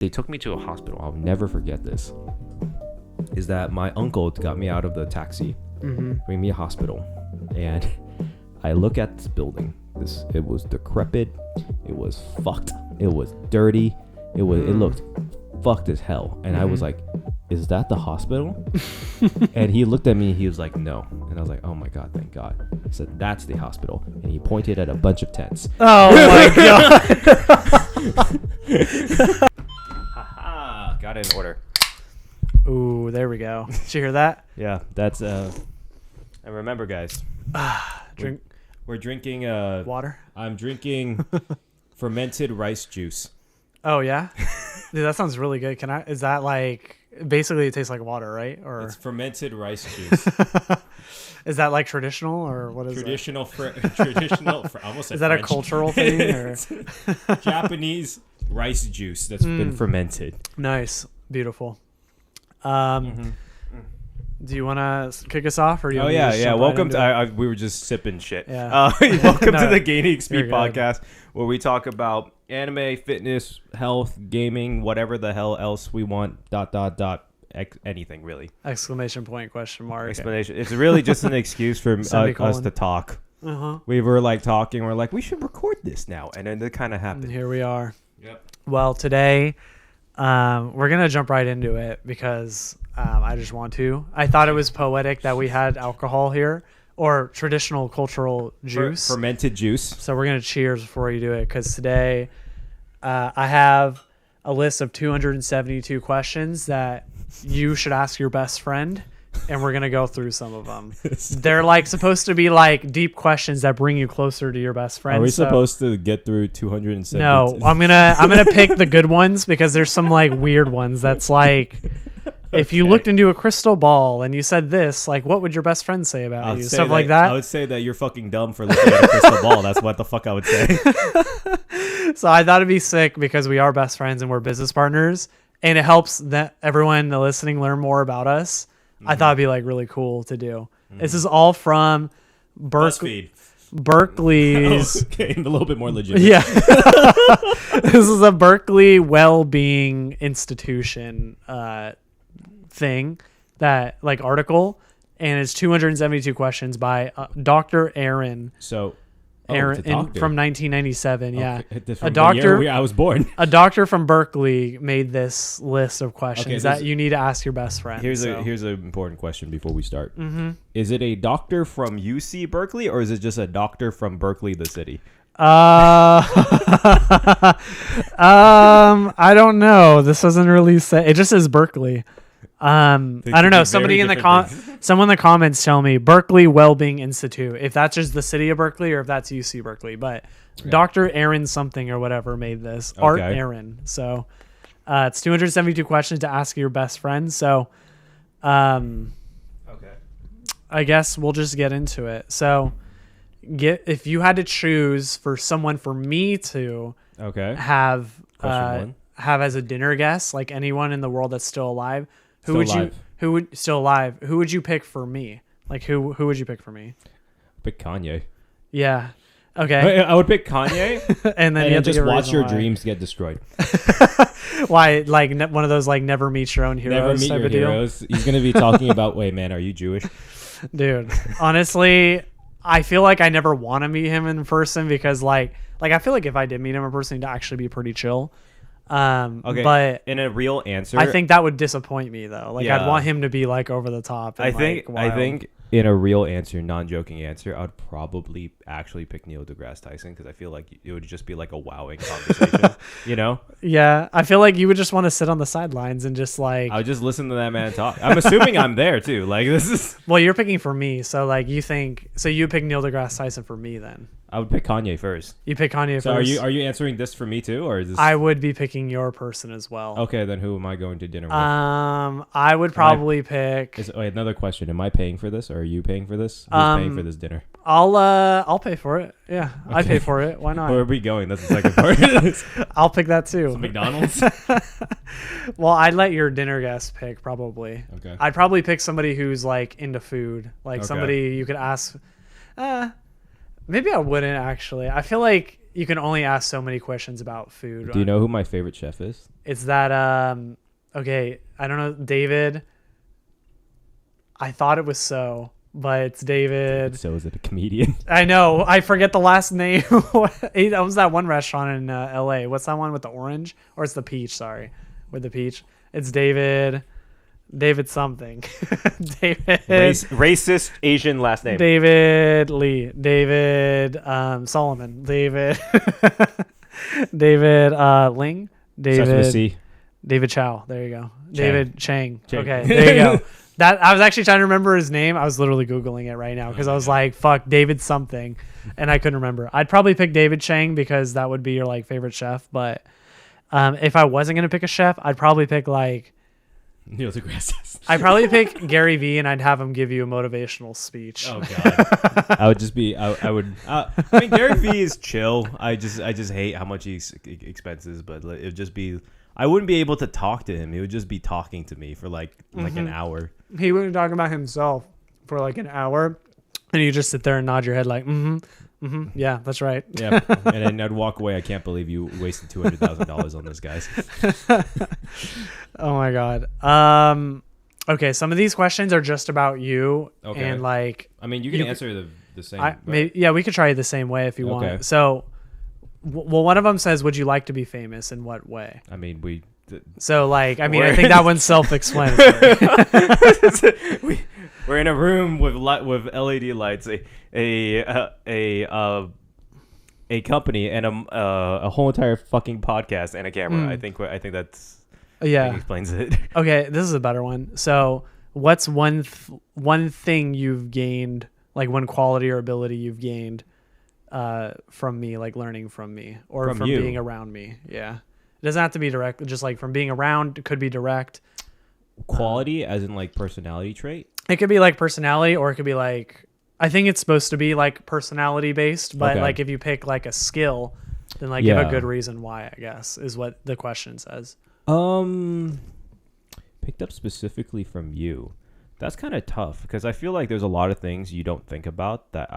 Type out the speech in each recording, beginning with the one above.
they took me to a hospital. I'll never forget this. Is that my uncle got me out of the taxi, bring me a hospital, and I look at this building. It was decrepit. It was fucked. It was dirty. It looked fucked as hell. And I was like, is that the hospital? And he looked at me. He was like, no. And I was like, oh my God, thank God. He said, that's the hospital. And he pointed at a bunch of tents. Oh my God. Got it in order. Ooh, there we go. Did you hear that? Yeah, that's and remember, guys, we're drinking water. I'm drinking fermented rice juice. Oh yeah, dude, that sounds really good. Is that like basically it tastes like water, right? Or it's fermented rice juice. Is that like traditional or what is traditional? Traditional. I almost said is that French. A cultural thing or Japanese rice juice that's been fermented? Nice, beautiful. Do you want to kick us off, or do you? Welcome to. We were just sipping shit. Yeah. Welcome to the GainEXP podcast, where we talk about anime, fitness, health, gaming, whatever the hell else we want. ... Anything really. Exclamation point, question mark. Explanation. It's really just an excuse for us to talk. We were like talking. We're like, we should record this now, and then it kind of happened. And here we are. Yep. Well, today, we're gonna jump right into it because I just want to. I thought it was poetic that we had alcohol here or traditional cultural juice, fermented juice. So we're gonna cheers before you do it because today, I have a list of 272 questions that you should ask your best friend, and we're gonna go through some of them. They're like supposed to be like deep questions that bring you closer to your best friend. Are we supposed to get through 270? No, I'm gonna pick the good ones because there's some like weird ones that's like, if you looked into a crystal ball and you said this, like, what would your best friend say about you? Stuff like that. I would say that you're fucking dumb for looking at a crystal ball. That's what the fuck I would say. So I thought it'd be sick because we are best friends and we're business partners, and it helps that everyone listening learn more about us. I thought it'd be like really cool to do. This is all from Berkeley's. Okay, a little bit more legit. Yeah. This is a Berkeley Wellbeing Institution thing, that like article, and it's 272 questions by Dr. Aaron. Aaron from 1997. Yeah, a doctor. I was born. A doctor from Berkeley made this list of questions that you need to ask your best friend. Here's an important question before we start. Is it a doctor from UC Berkeley, or is it just a doctor from Berkeley, the city? I don't know. This doesn't really say. It just says Berkeley. I don't know. Someone in the comments tell me Berkeley Wellbeing Institute, if that's just the city of Berkeley or if that's UC Berkeley. But Dr. Aaron something or whatever made this. Art Aaron. So it's 272 questions to ask your best friend. So I guess we'll just get into it. So if you had to choose for someone for me to have as a dinner guest, like anyone in the world that's still alive, who would you pick for me? Like who would you pick for me? Pick Kanye. Yeah. Okay. I would pick Kanye, and then you just watch your dreams get destroyed. Why? Like one of those like never meet your own heroes. Never meet your heroes. He's gonna be talking about, wait, man, are you Jewish? Dude, honestly, I feel like I never want to meet him in person because like I feel like if I did meet him in person, he'd actually be pretty chill. But in a real answer, I think that would disappoint me though. Like I'd want him to be like over the top. And I think in a real answer, non-joking answer, I'd probably actually pick Neil deGrasse Tyson because I feel like it would just be like a wowing conversation, you know? Yeah, I feel like you would just want to sit on the sidelines and just like. I would just listen to that man talk. I'm assuming I'm there too. Like this is. Well, you're picking for me, so like you pick Neil deGrasse Tyson for me then. I would pick Kanye first. You pick Kanye first. So are you answering this for me too, or is this? I would be picking your person as well. Okay, then who am I going to dinner with? I would probably pick. Wait, another question. Am I paying for this, or are you paying for this? Who's paying for this dinner? I'll pay for it. Yeah, okay. I pay for it. Why not? Where are we going? That's the second part. I'll pick that too. McDonald's. Well, I'd let your dinner guest pick probably. Okay. I'd probably pick somebody who's like into food, like somebody you could ask. Maybe I wouldn't actually. I feel like you can only ask so many questions about food. Do you know who my favorite chef is? It's that okay, I don't know, David. I thought it was but it's David. So is it a comedian? I know. I forget the last name. That was that one restaurant in LA. What's that one with the orange? Or it's the peach, sorry. With the peach. It's David something. David. Racist Asian last name. David Lee. David Solomon. David. David Ling. David Chow. There you go. David Chang. Okay, there you go. That I was actually trying to remember his name. I was literally Googling it right now because I was like, fuck, David something. And I couldn't remember. I'd probably pick David Chang because that would be your like favorite chef. But if I wasn't going to pick a chef, I'd probably pick like Neil deGrasse Tyson. I'd probably pick Gary Vee and I'd have him give you a motivational speech. Oh god. I would just be I would I mean Gary Vee is chill. I just hate how much he expenses, but it would just be I wouldn't be able to talk to him. He would just be talking to me for like an hour. He would talk about himself for like an hour, and you just sit there and nod your head like, yeah, that's right. Yeah, and then I'd walk away. I can't believe you wasted $200,000 on this, guys. Oh my god. Okay, some of these questions are just about you, and like, I mean, you can answer the same. We could try it the same way if you want. So, well, one of them says, "Would you like to be famous? In what way?" I mean, So, like, I mean, I think that one's self-explanatory. We're in a room with LED lights, a company, and a whole entire fucking podcast and a camera. I think that's explains it. Okay, this is a better one. So, what's one thing you've gained, like one quality or ability you've gained from me, like learning from me or from being around me? Yeah. It doesn't have to be direct, just like from being around. It could be direct. Quality, as in like personality trait? It could be like personality, or it could be like, I think it's supposed to be like personality based, but like if you pick like a skill, then like give a good reason why, I guess, is what the question says. Picked up specifically from you. That's kind of tough because I feel like there's a lot of things you don't think about that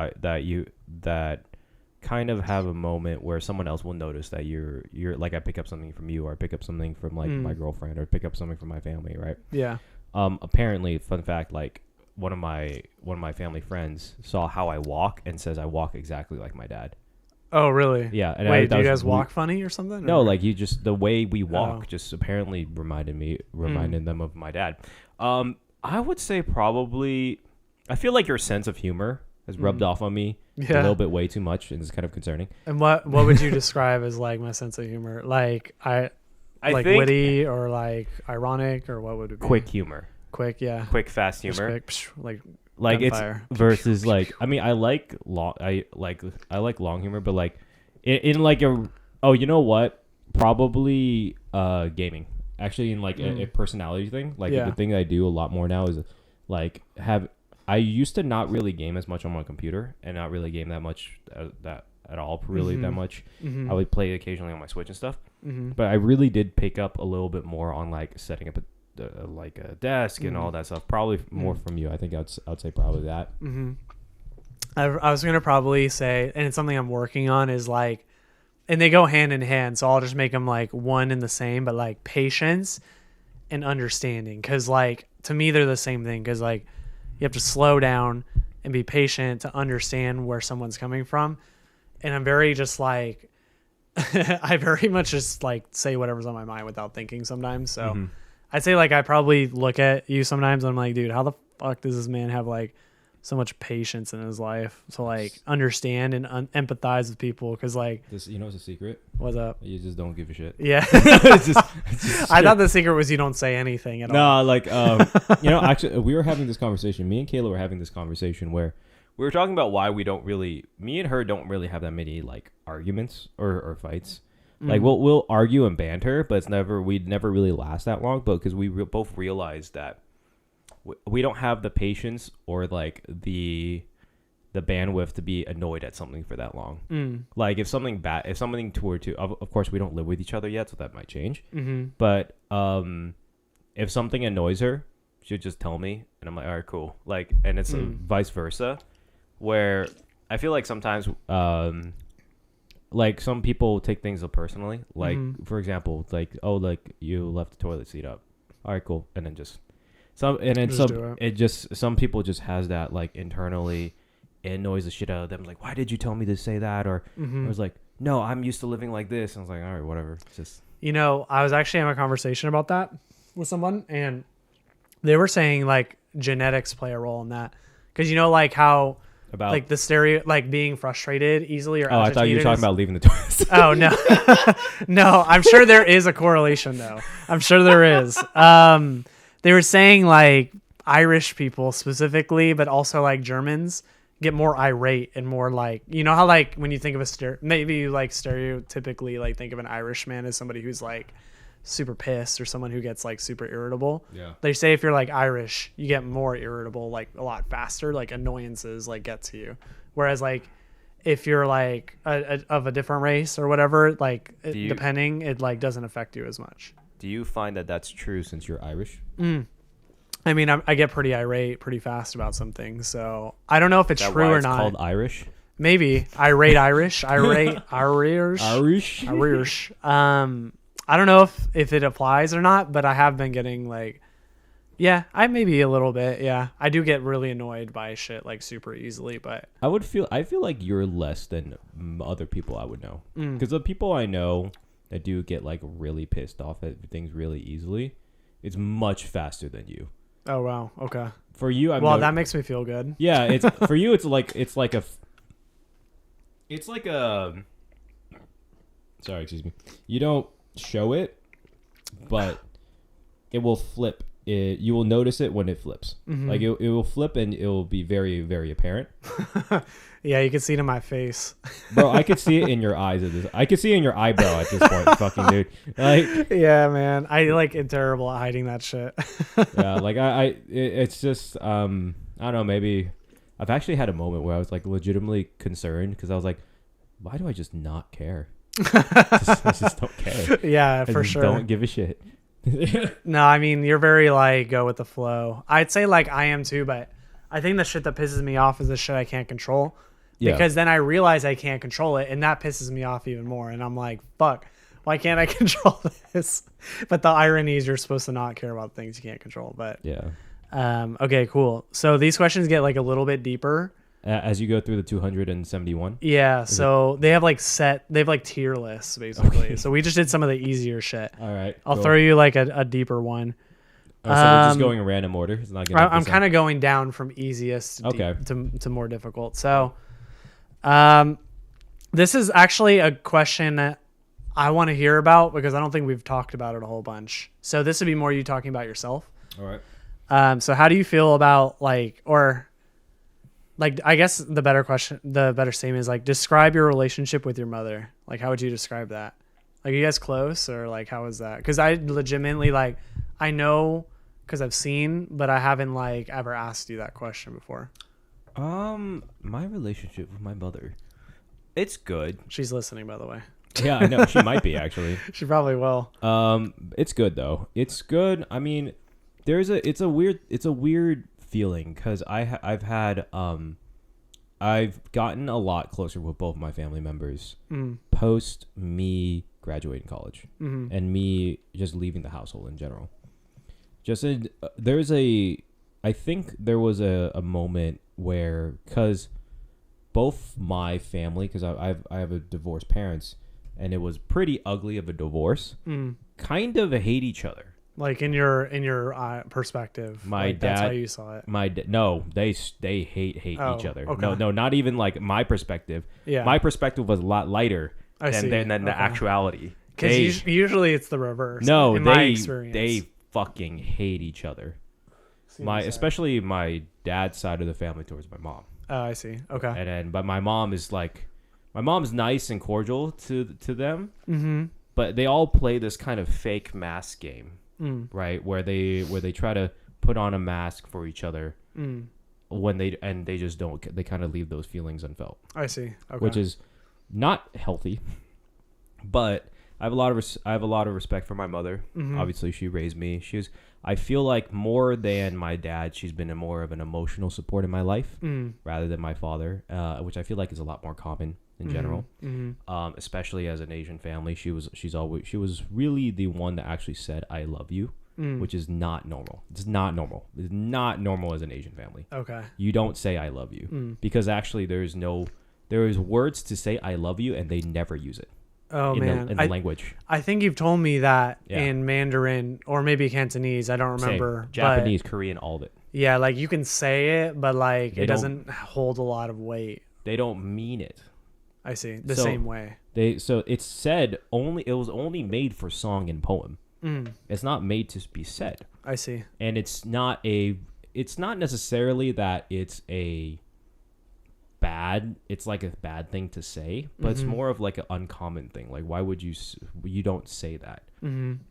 kind of have a moment where someone else will notice that you're like, I pick up something from you, or I pick up something from like my girlfriend, or pick up something from my family, right? Yeah. Apparently, fun fact, like one of my family friends saw how I walk and says I walk exactly like my dad. Oh, really? Yeah. And wait, do you guys walk funny or something? No, like you just, the way we walk just apparently reminded them of my dad. I would say probably, I feel like your sense of humor has rubbed off on me a little bit way too much, and it's kind of concerning. And what would you describe as like my sense of humor? Like I like think witty or like ironic, or what would it be? Quick humor. Quick, yeah. Quick, fast humor. Quick, like it's versus like, I mean, I like long humor, but like in like you know what? Probably gaming. Actually, in like a personality thing, like the thing that I do a lot more now is like I used to not really game as much on my computer and not really game that much that much. I would play occasionally on my Switch and stuff, but I really did pick up a little bit more on like setting up a desk and all that stuff. Probably more from you. I think I'd say probably that. I was gonna probably say, and it's something I'm working on, is like, and they go hand in hand, so I'll just make them like one and the same, but like patience and understanding, because like to me they're the same thing, because like you have to slow down and be patient to understand where someone's coming from. And I'm very just like, I very much just like say whatever's on my mind without thinking sometimes. So I'd say like I probably look at you sometimes and I'm like, dude, how the fuck does this man have like so much patience in his life to like understand and empathize with people? Because like, this, you know, it's a secret. What's up? You just don't give a shit. Yeah. it's just I thought the secret was you don't say anything at all. No, like you know, actually we were having this conversation. Me and Kayla were having this conversation where we were talking about why me and her don't really have that many like arguments or fights. Like we'll argue and banter, but we'd never really last that long. But because we both realized that we don't have the patience or like the bandwidth to be annoyed at something for that long. Like if something of course we don't live with each other yet, so that might change. But if something annoys her, she'll just tell me, and I'm like, all right, cool. Like, and it's vice versa, where I feel like sometimes like some people take things personally. Like for example, like oh, like you left the toilet seat up. All right, cool. And then some people just has that like internally, it annoys the shit out of them. Like, why did you tell me to say that? Or I was like, no, I'm used to living like this. And I was like, all right, whatever. It's just, I was actually having a conversation about that with someone, and they were saying like genetics play a role in that. Cause like how, about like the like being frustrated easily or I thought you were talking about leaving the toilet. Oh no. No, I'm sure there is a correlation though. I'm sure there is. They were saying like Irish people specifically, but also like Germans get more irate and more like, how like when you think of maybe you like stereotypically like think of an Irishman as somebody who's like super pissed or someone who gets like super irritable. Yeah. They say if you're like Irish, you get more irritable like a lot faster, like annoyances like get to you. Whereas like if you're like of a different race or whatever, like depending, it like doesn't affect you as much. Do you find that that's true since you're Irish? I mean, I get pretty irate pretty fast about some things, so I don't know if it's true or not. Called Irish? Maybe irate Irish, Irish. I don't know if it applies or not, but I have been getting like, I maybe a little bit. Yeah, I do get really annoyed by shit like super easily, but I feel like you're less than other people I would know, because the people I know that do get like really pissed off at things really easily, it's much faster than you. Oh wow, okay. For you, that makes me feel good. Yeah, it's for you. It's like a. Sorry, excuse me. You don't show it, but it will flip. You will notice it when it flips. Like it will flip and it will be very, very apparent. Yeah, you can see it in my face. Bro, I could see it in your eyes. I could see it in your eyebrow at this point, fucking dude. Like, yeah, man, I like am terrible at hiding that shit. Yeah, like it's just I don't know. Maybe I've actually had a moment where I was like legitimately concerned because I was like, why do I just not care? I just don't care. Yeah, for sure. Don't give a shit. No, I mean, you're very like go with the flow. I'd say like I am too, but I think the shit that pisses me off is the shit I can't control. Yeah. Because then I realize I can't control it, and that pisses me off even more. And I'm like, fuck, why can't I control this? But the irony is you're supposed to not care about things you can't control. But yeah. Okay, cool. So these questions get like a little bit deeper as you go through the 271. Yeah. So they have like tier lists basically. Okay. So we just did some of the easier shit. All right. I'll throw you like a deeper one. Oh, so we're just going in random order. It's not gonna I'm kind of going down from easiest to more difficult. So, this is actually a question that I want to hear about because I don't think we've talked about it a whole bunch. So this would be more you talking about yourself. All right. So how do you feel about I guess the better statement is like describe your relationship with your mother. Like how would you describe that? Like are you guys close or like how is that? Because I legitimately like I know because I've seen, but I haven't like ever asked you that question before. My relationship with my mother, it's good. She's listening, by the way. Yeah, I know. She might be actually. She probably will. It's good though. It's good. I mean, it's a weird feeling because I've gotten a lot closer with both my family members post me graduating college and me just leaving the household in general. I think there was a moment where, because both my family, because I have a divorced parents, and it was pretty ugly of a divorce, kind of hate each other. Like in your perspective, my dad. That's how you saw it. No, they hate each other. Okay. No, not even like my perspective. Yeah, my perspective was a lot lighter than the actuality. Because usually it's the reverse. No, in my experience. They fucking hate each other. Especially my dad's side of the family towards my mom. Oh, I see. Okay. But my mom is nice and cordial to them. But they all play this kind of fake mask game, right? Where they try to put on a mask for each other when they just don't. They kind of leave those feelings unfelt. I see. Okay. Which is not healthy. But I have a lot of respect for my mother. Obviously, she raised me. I feel like more than my dad, she's been more of an emotional support in my life rather than my father, which I feel like is a lot more common in general. Especially as an Asian family, she was really the one that actually said "I love you," which is not normal. It's not normal. It's not normal as an Asian family. Okay. You don't say "I love you" because actually there is words to say "I love you" and they never use it. Oh, man. In the language. I think you've told me that in Mandarin or maybe Cantonese. I don't remember. Same. Japanese, Korean, all of it. Yeah, like you can say it, but like it doesn't hold a lot of weight. They don't mean it. I see. The same way. So it's said only. It was only made for song and poem. It's not made to be said. I see. And it's not necessarily that it's like a bad thing to say, but it's more of like an uncommon thing. Like, why would you don't say that?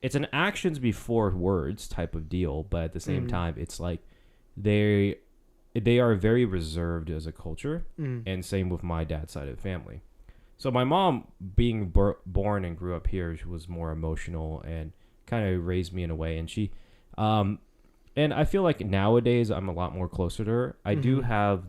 It's an actions before words type of deal, but at the same time, it's like they are very reserved as a culture, and same with my dad's side of the family. So my mom, being born and grew up here, she was more emotional and kind of raised me in a way, and she and I feel like nowadays I'm a lot more closer to her. I do have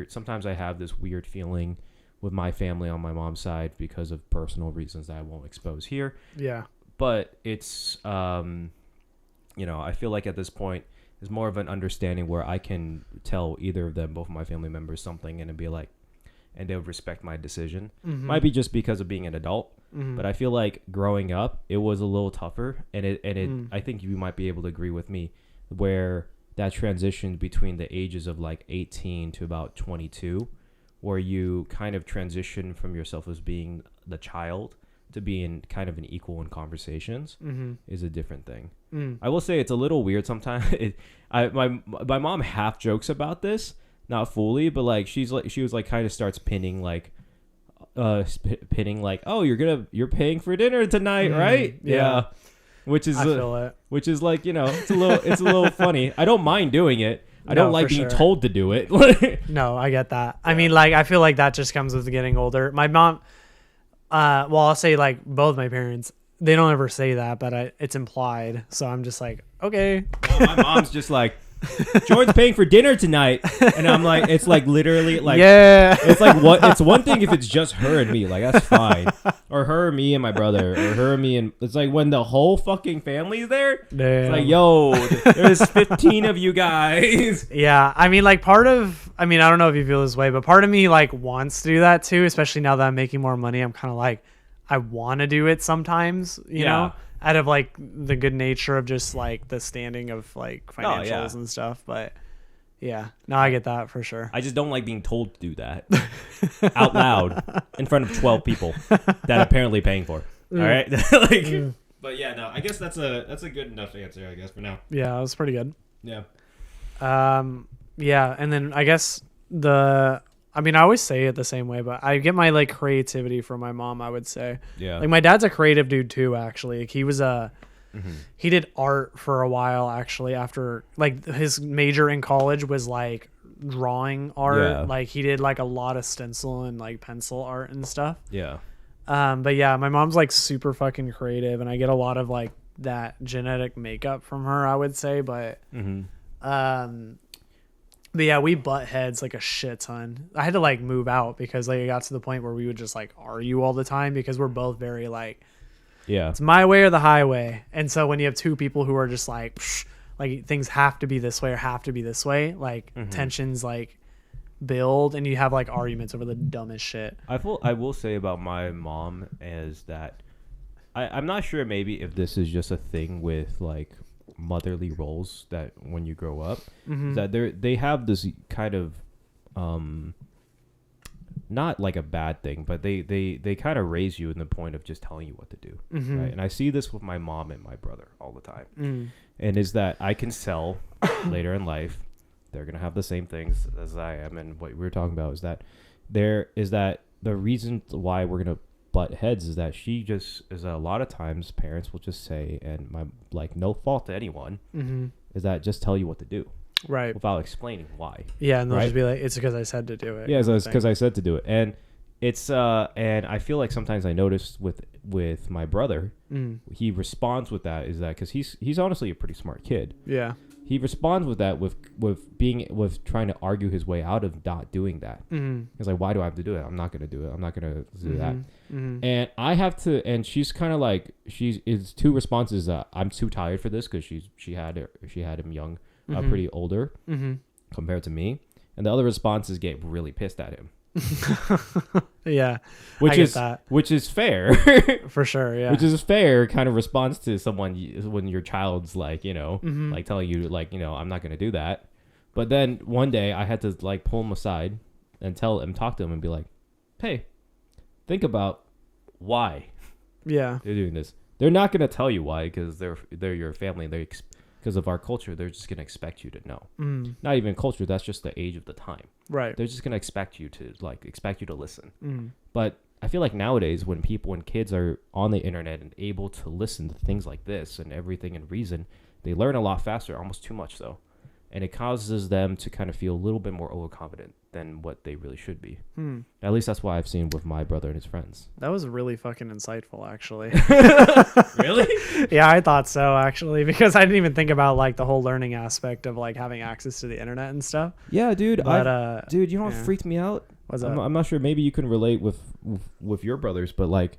sometimes I have this weird feeling with my family on my mom's side because of personal reasons that I won't expose here. Yeah. But it's, I feel like at this point it's more of an understanding where I can tell either of them, both of my family members, something and it'd be like, and they'll respect my decision. Might be just because of being an adult, but I feel like growing up, it was a little tougher. And I think you might be able to agree with me, where that transitioned between the ages of like 18 to about 22, where you kind of transition from yourself as being the child to being kind of an equal in conversations is a different thing. I will say it's a little weird sometimes. My mom half jokes about this, not fully, but like she was like kind of starts pinning like, oh, you're paying for dinner tonight, right? Yeah. Which is like, it's a little funny. I don't mind doing it. I don't like being told to do it. No, I get that. I mean, like, I feel like that just comes with getting older. My mom, I'll say like both my parents, they don't ever say that, but it's implied. So I'm just like, okay. No, my mom's just like, Jordan's paying for dinner tonight, and I'm like, it's like literally like, yeah, it's like what? It's one thing if it's just her and me, like that's fine, or her, me, and my brother, or her, me, and it's like when the whole fucking family's there. Damn. It's like, yo, there's 15 of you guys. Yeah, I mean, like I don't know if you feel this way, but part of me like wants to do that too, especially now that I'm making more money. I'm kind of like, I want to do it sometimes, you know. Out of like the good nature of just like the standing of like financials and stuff. But yeah, no, I get that for sure. I just don't like being told to do that out loud in front of 12 people that apparently paying for. All right. But yeah, no, I guess that's a good enough answer, I guess, for now. Yeah, that was pretty good. Yeah. Yeah. And then I guess I always say it the same way, but I get my like creativity from my mom, I would say. Yeah. Like my dad's a creative dude too, actually. Like, he was he did art for a while actually, after like his major in college was like drawing art. Yeah. Like he did like a lot of stencil and like pencil art and stuff. Yeah. But yeah, my mom's like super fucking creative, and I get a lot of like that genetic makeup from her, I would say. But but yeah, we butt heads like a shit ton. I had to like move out because like it got to the point where we would just like argue all the time because we're both very like, it's my way or the highway. And so when you have two people who are just like, like things have to be this way or have to be this way, like tensions like build, and you have like arguments over the dumbest shit. I will say about my mom is that I'm not sure maybe if this is just a thing with like motherly roles that when you grow up, that they have this kind of not like a bad thing, but they kind of raise you in the point of just telling you what to do, right? And I see this with my mom and my brother all the time, and is that I can sell later in life they're gonna have the same things as I am, and what we were talking about is that the reason why we're gonna butt heads is that she just is a lot of times parents will just say, and my like no fault to anyone, is that just tell you what to do, right, without explaining why. Yeah, and they'll just be like, it's because I said to do it. Yeah, it's because I said to do it. And it's and I feel like sometimes I notice with my brother, he responds with that, is that because he's honestly a pretty smart kid. Yeah. he responds with that with trying to argue his way out of not doing that. He's like, why do I have to do it? I'm not gonna do it. I'm not gonna do that. And I have to. And she's kind of like, it's two responses. I'm too tired for this because she had him young, pretty older compared to me. And the other response is get really pissed at him. Yeah, which is fair. For sure. Yeah, which is a fair kind of response to someone when your child's like, like telling you like, I'm not gonna do that. But then one day I had to like pull him aside and talk to him and be like, hey, think about why they're doing this. They're not gonna tell you why because they're your family. Because of our culture, they're just going to expect you to know. Not even culture, that's just the age of the time. Right. They're just going to expect you to listen. But I feel like nowadays when kids are on the internet and able to listen to things like this and everything in reason, they learn a lot faster, almost too much so. And it causes them to kind of feel a little bit more overconfident than what they really should be. At least that's what I've seen with my brother and his friends. That was really fucking insightful, actually. Really? Yeah, I thought so, actually, because I didn't even think about like the whole learning aspect of like having access to the internet and stuff. Yeah, dude. But, dude, you know what freaked me out? What's that? I'm not sure. Maybe you can relate with your brothers, but like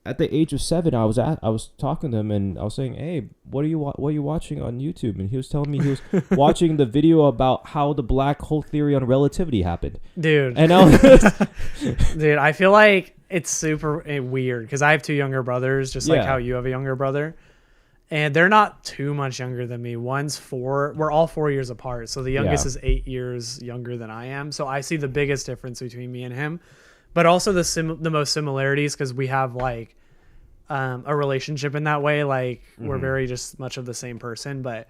at the age of 7, I was talking to him and I was saying, "Hey, what are you watching on YouTube?" And he was telling me he was watching the video about how the black hole theory on relativity happened. Dude, and I was dude, I feel like it's super weird because I have 2 younger brothers, just like how you have a younger brother, and they're not too much younger than me. One's 4. We're all 4 years apart, so the youngest is 8 years younger than I am. So I see the biggest difference between me and him. But also the most similarities because we have like a relationship in that way. Like we're very just much of the same person. But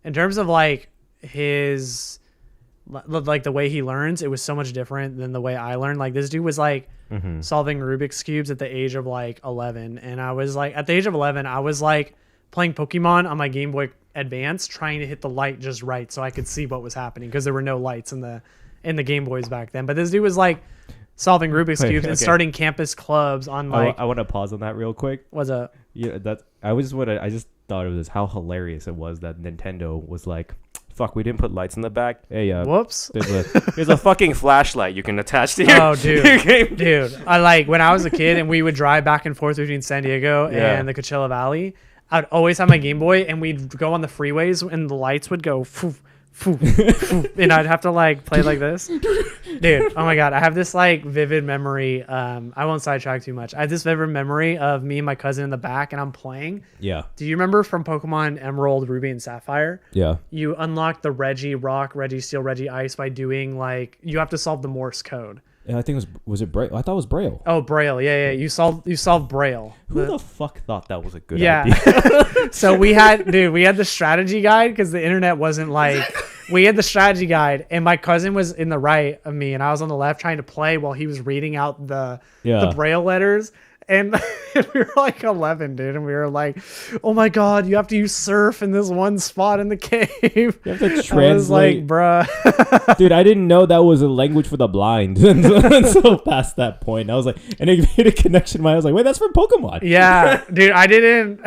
in terms of like his like the way he learns, it was so much different than the way I learned. Like this dude was like solving Rubik's cubes at the age of like 11, and I was like at the age of 11, I was like playing Pokemon on my Game Boy Advance, trying to hit the light just right so I could see what was happening because there were no lights in the Game Boys back then. But this dude was like solving Rubik's cubes and starting campus clubs on like. I want to pause on that real quick. What's up? Yeah, I just thought of this how hilarious it was that Nintendo was like, "Fuck, we didn't put lights in the back." Hey, whoops. There's a fucking flashlight you can attach to your, your game. Dude. I like when I was a kid and we would drive back and forth between San Diego and the Coachella Valley. I'd always have my Game Boy and we'd go on the freeways and the lights would go. And I'd have to like play like this, dude. Oh my god, I have this like vivid memory. I won't sidetrack too much. I have this vivid memory of me and my cousin in the back, and I'm playing. Yeah. Do you remember from Pokemon Emerald, Ruby, and Sapphire? Yeah. You unlock the Reggie Rock, Reggie Steel, Reggie Ice by doing like you have to solve the Morse code. Yeah, I think was it Braille? I thought it was Braille. Oh, Braille. Yeah. You solved Braille. Who the fuck thought that was a good idea? So we had the strategy guide because the internet wasn't like. We had the strategy guide, and my cousin was in the right of me, and I was on the left trying to play while he was reading out the Braille letters. And we were like 11, dude, and we were like, "Oh my god, you have to use surf in this one spot in the cave." You have to translate. I was like, bruh. Dude, I didn't know that was a language for the blind until past that point. I was like, and it made a connection. I was like, wait, that's for Pokemon. Yeah, dude, I didn't.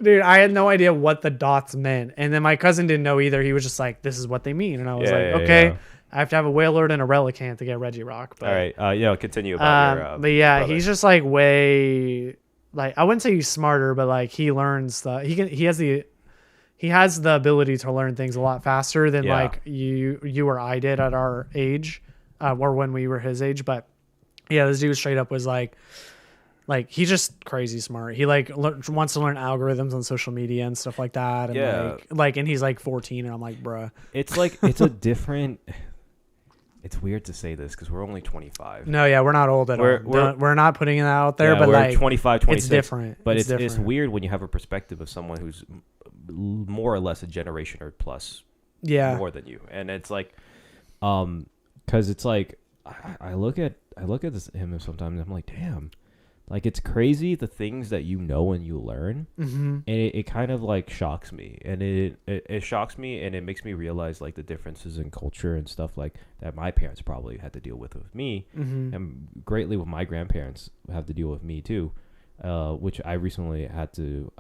Dude, I had no idea what the dots meant, and then my cousin didn't know either. He was just like, "This is what they mean," and I was okay. Yeah. I have to have a Wailord and a Relicanth to get Regirock. But, all right. Continue about your but yeah, brother. He's just like way like I wouldn't say he's smarter, but like he learns he has the ability to learn things a lot faster than like you or I did at our age, or when we were his age. But yeah, this dude straight up was like he's just crazy smart. He wants to learn algorithms on social media and stuff like that. And and he's like 14, and I'm like, bruh. It's like it's a different. It's weird to say this because we're only 25. No, yeah, we're not old at all. We're not putting it out there, but we're like 25, 26. It's different. But it's weird when you have a perspective of someone who's more or less a generation or plus more than you. And it's like, because it's like, I look at him sometimes and I'm like, damn. Like, it's crazy the things that you know and you learn, and it kind of like shocks me, and it shocks me, and it makes me realize like the differences in culture and stuff like that my parents probably had to deal with me, and greatly what my grandparents have to deal with me too, which I recently had to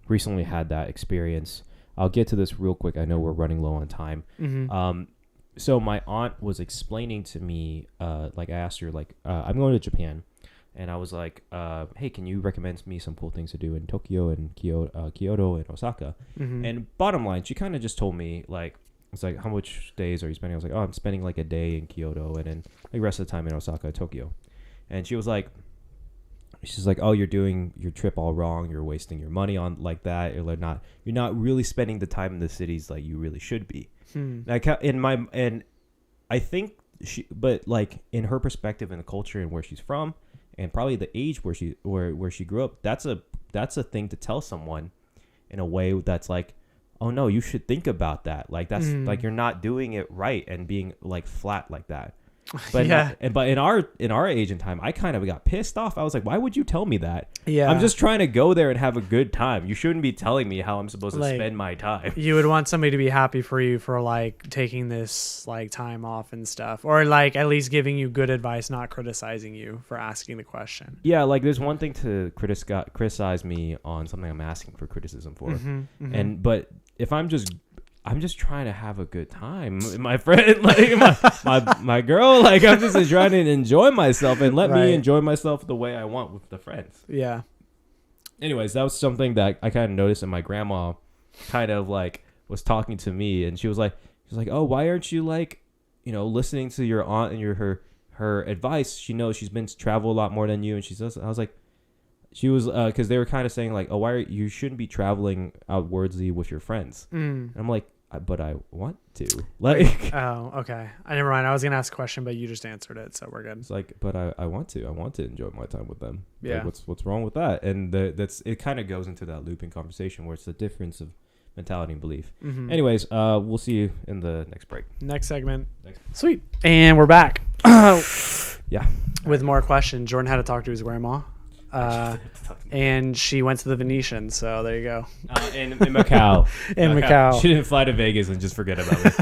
recently had that experience. I'll get to this real quick. I know we're running low on time. So my aunt was explaining to me, like I asked her, like, I'm going to Japan. And I was like, hey, can you recommend me some cool things to do in Tokyo and Kyoto and Osaka? And bottom line, she kind of just told me, like, it's like, how much days are you spending? I was like, oh, I'm spending like a day in Kyoto and then the rest of the time in Osaka, Tokyo. And she was like, she's like, oh, you're doing your trip all wrong. You're wasting your money on like that. You're not really spending the time in the cities like you really should be. Like and I think but like in her perspective and the culture and where she's from, and probably the age where she grew up, that's a thing to tell someone in a way that's like, oh no, you should think about that. Like that's like you're not doing it right and being like flat like that. But but in our age and time, I kind of got pissed off. I was like, why would you tell me that? Yeah, I'm just trying to go there and have a good time. You shouldn't be telling me how I'm supposed to spend my time. You would want somebody to be happy for you for like taking this like time off and stuff, or like at least giving you good advice, not criticizing you for asking the question. Yeah, like there's one thing to criticize me on something I'm asking for criticism for, but if I'm just trying to have a good time, my friend, like my girl, like I'm just trying to enjoy myself and let me enjoy myself the way I want with the friends. Yeah. Anyways, that was something that I kind of noticed, and my grandma kind of like was talking to me, and she was like, oh, why aren't you like, listening to your aunt and her advice? She knows she's been to travel a lot more than you, and I was like, she was because they were kind of saying like, oh, you shouldn't be traveling outwardsly with your friends. And I'm like, but I want to. Like, oh, okay. Never mind. I was gonna ask a question, but you just answered it, so we're good. It's like, but I want to. I want to enjoy my time with them. Yeah. Like, what's wrong with that? And it kind of goes into that looping conversation where it's the difference of mentality and belief. Anyways, we'll see you in the next break. Next segment. Sweet. And we're back. Yeah. With more questions. Jordan had to talk to his grandma. And she went to the Venetian, so there you go. In Macau. Macau. She didn't fly to Vegas and just forget about it.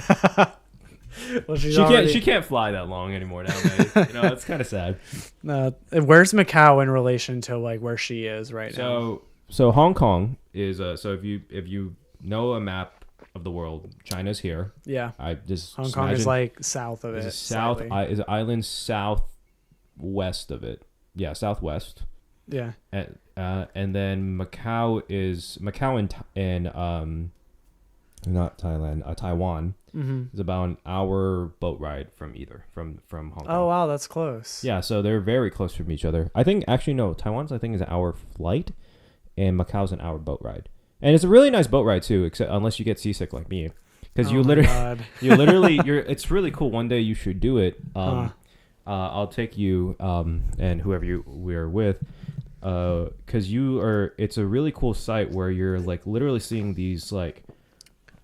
Well, she can't fly that long anymore nowadays. It's kind of sad. Where's Macau in relation to like where she is right now? So Hong Kong is so if you know a map of the world, China's here. Yeah. Hong Kong is like south of it. Is an island southwest of it. Yeah, southwest. Yeah. And then Macau and not Thailand, Taiwan is about an hour boat ride from Hong Kong. Oh wow, that's close. Yeah, so they're very close from each other. I think actually no, Taiwan's is an hour flight, and Macau's an hour boat ride. And it's a really nice boat ride too, except unless you get seasick like me, because it's really cool. One day you should do it. I'll take you and whoever we're with, because it's a really cool site where you're like literally seeing these like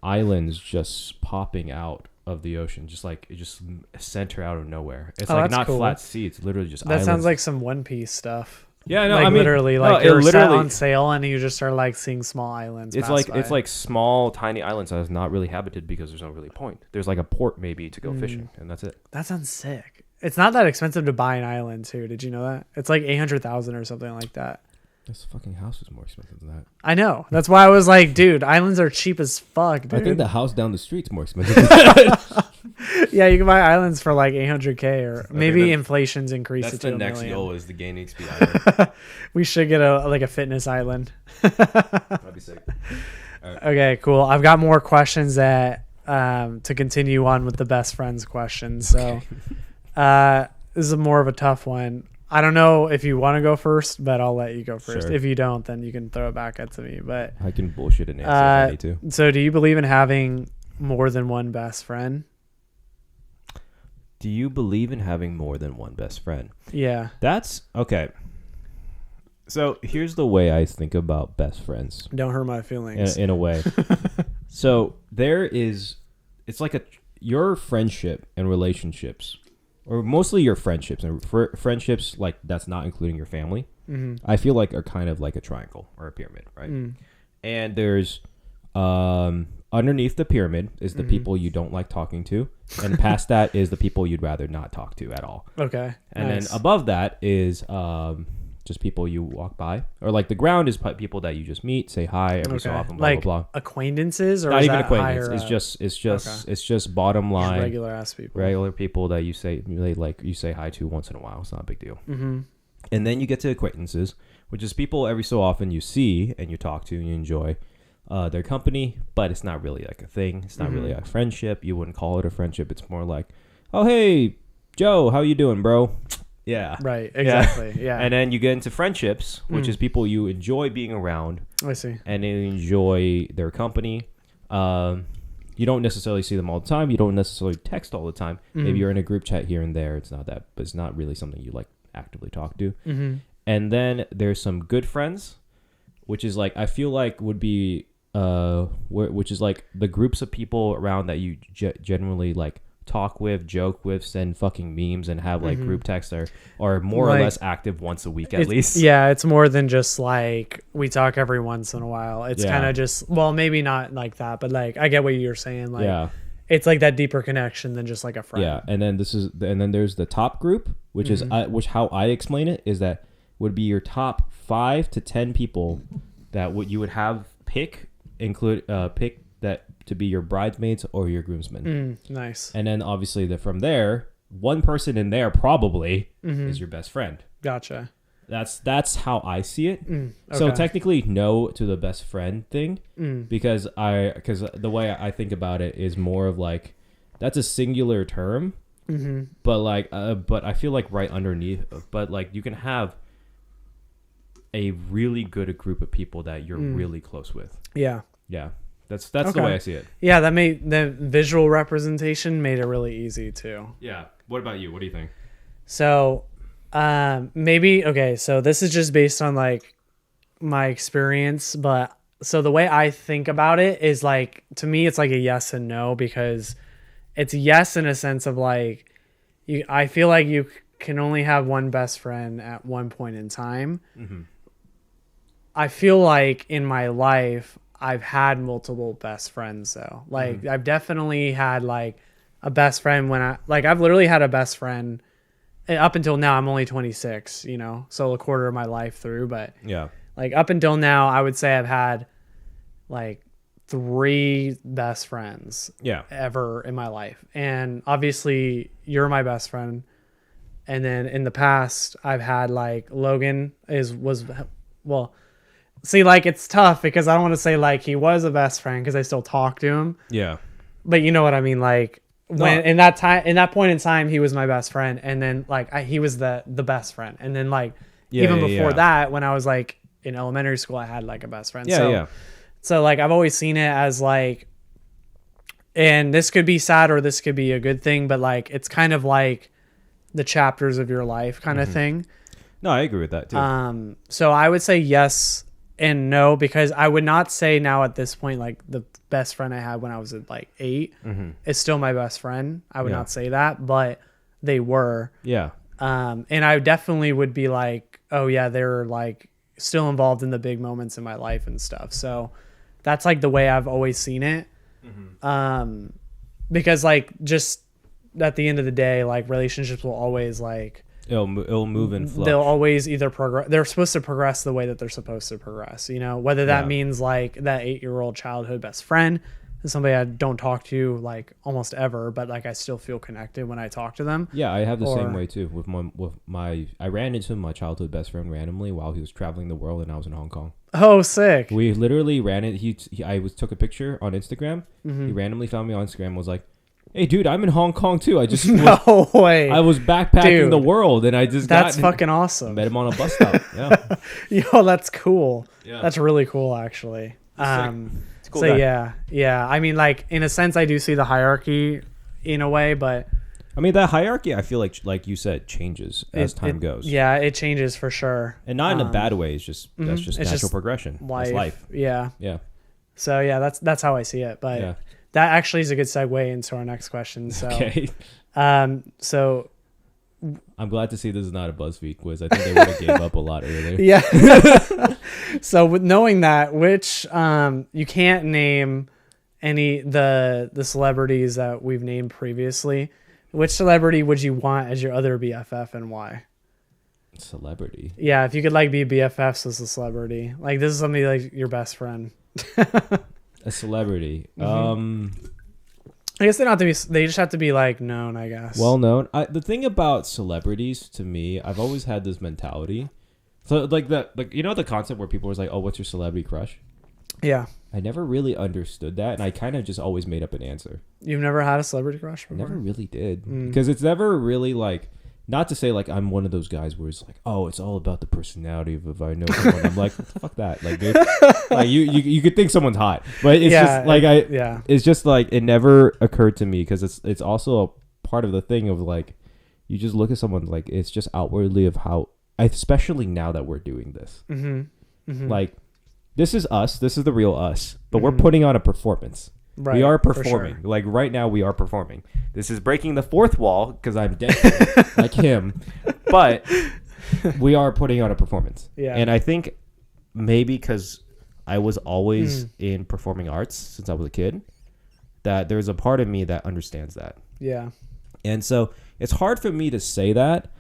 islands just popping out of the ocean, just like it just center out of nowhere. It's like not cool. Flat sea, it's literally just that islands. Sounds like some One Piece stuff. Yeah, no, like I mean, literally, like you're set on sail and you just start like seeing small islands. It's like small, tiny islands that's not really habited because there's no really point. There's like a port maybe to go fishing, and that's it. That sounds sick. It's not that expensive to buy an island too. Did you know that? It's like $800,000 or something like that. This fucking house is more expensive than that. I know. That's why I was like, dude, islands are cheap as fuck, dude. I think the house down the street's more expensive than that. Yeah, you can buy islands for like $800K or maybe inflation's increased to $1 million. That's the next goal is the GainEXP island. We should get a fitness island. That'd be sick. All right. Okay, cool. I've got more questions that to continue on with the best friends questions. So this is more of a tough one. I don't know if you want to go first, but I'll let you go first. Sure. If you don't, then you can throw it back to me. But I can bullshit an answer if I need to. So do you believe in having more than one best friend? Do you believe in having more than one best friend? Yeah. That's okay. So here's the way I think about best friends. Don't hurt my feelings. In a way. So it's like your friendship and relationships, or mostly your friendships and friendships, like that's not including your family. Mm-hmm. I feel like are kind of like a triangle or a pyramid, right? Mm. And there's underneath the pyramid is the people you don't like talking to, and past that is the people you'd rather not talk to at all. Okay. And then above that is just people you walk by, or like the ground is people that you just meet, say hi every so often, blah, like blah, blah. acquaintances, or not is even that acquaintance. Higher, It's just bottom line, just regular ass people, regular people that you say hi to once in a while. It's not a big deal. Mm-hmm. And then you get to acquaintances, which is people every so often you see and you talk to and you enjoy their company, but it's not really like a thing. It's not really a friendship. You wouldn't call it a friendship. It's more like, oh, hey, Joe, how you doing, bro? Yeah. Right. Exactly. Yeah. And then you get into friendships, which is people you enjoy being around. I see. And you enjoy their company. You don't necessarily see them all the time. You don't necessarily text all the time. Maybe you're in a group chat here and there. It's not that, but it's not really something you like actively talk to. And then there's some good friends, which is like, I feel like would be which is like the groups of people around that you generally like talk with, joke with, send fucking memes, and have like group texts or more or less active once a week at least. Yeah, it's more than just like we talk every once in a while. It's kind of just, well, maybe not like that, but like I get what you're saying. Like, it's like that deeper connection than just like a friend. Yeah, and then there's the top group, which is how I explain it is that would be your top 5 to 10 people that you would have pick that to be your bridesmaids or your groomsmen. Nice. And then obviously from there, one person in there probably is your best friend. Gotcha. That's how I see it. Okay. So technically no to the best friend thing because the way I think about it is more of like that's a singular term. But like but I feel like right underneath, but like you can have a really good group of people that you're really close with. Yeah. That's the way I see it. Yeah, that made the visual representation made it really easy too. Yeah. What about you? What do you think? So, maybe so this is just based on like my experience, but so the way I think about it is like, to me it's like a yes and no, because it's yes in a sense of like I feel like you can only have one best friend at one point in time. I feel like in my life I've had multiple best friends though. Like I've definitely had like a best friend when I've literally had a best friend up until now. I'm only 26, so a quarter of my life through, but like up until now, I would say I've had like 3 best friends ever in my life. And obviously you're my best friend. And then in the past I've had like Logan see, like, it's tough because I don't want to say like he was a best friend because I still talk to him. Yeah. But you know what I mean? Like when in that point in time, he was my best friend. And then like he was the best friend. And then like even before that, when I was like in elementary school, I had like a best friend. So like I've always seen it as like, and this could be sad or this could be a good thing, but like it's kind of like the chapters of your life kind of thing. No, I agree with that too. So I would say yes and no, because I would not say now at this point like the best friend I had when I was at like 8 is still my best friend. I would not say that, but they were. Yeah. And I definitely would be like, oh yeah, they're like still involved in the big moments in my life and stuff. So that's like the way I've always seen it. Because like just at the end of the day, like relationships will always like it'll move and flow. They'll always either progress. They're supposed to progress the way that they're supposed to progress. Whether that means like that 8-year-old childhood best friend is somebody I don't talk to like almost ever, but like I still feel connected when I talk to them. Yeah, I have the same way too with my. I ran into my childhood best friend randomly while he was traveling the world and I was in Hong Kong. Oh, sick! We literally ran it. I took a picture on Instagram. He randomly found me on Instagram and was like, hey, dude, I'm in Hong Kong too. I just no way. I was backpacking the world, and I just that's fucking awesome. Met him on a bus stop. Yeah, yo, that's cool. Yeah, that's really cool, actually. It's cool. So yeah. I mean, like in a sense, I do see the hierarchy in a way, but I mean that hierarchy, I feel like you said, changes as time goes. Yeah, it changes for sure, and not in a bad way. It's just that's just natural progression. Life. Yeah. So yeah, that's how I see it, but. Yeah. That actually is a good segue into our next question. So, okay. So I'm glad to see this is not a BuzzFeed quiz. I think they would have gave up a lot earlier. Yeah. So with knowing that, which you can't name any the celebrities that we've named previously, which celebrity would you want as your other BFF and why? Celebrity. Yeah, if you could like be BFFs as a celebrity, like this is somebody like your best friend. A celebrity. I guess they don't have to be. They just have to be like known, I guess. Well known. The thing about celebrities, to me, I've always had this mentality. So like the concept where people was like, "Oh, what's your celebrity crush?" Yeah. I never really understood that, and I kind of just always made up an answer. You've never had a celebrity crush before? I never really did, because it's never really like. Not to say like I'm one of those guys where it's like, oh, it's all about the personality of if I know someone. I'm like, fuck that. Like, dude, like you could think someone's hot, but it's just like it's just like it never occurred to me because it's also a part of the thing of like you just look at someone like it's just outwardly of how, especially now that we're doing this, like this is us, this is the real us, but we're putting on a performance. Right, we are performing. Sure. Like right now we are performing. This is breaking the fourth wall because I'm dead like him. But we are putting on a performance. Yeah. And I think maybe because I was always in performing arts since I was a kid, that there's a part of me that understands that. Yeah. And so it's hard for me to say that.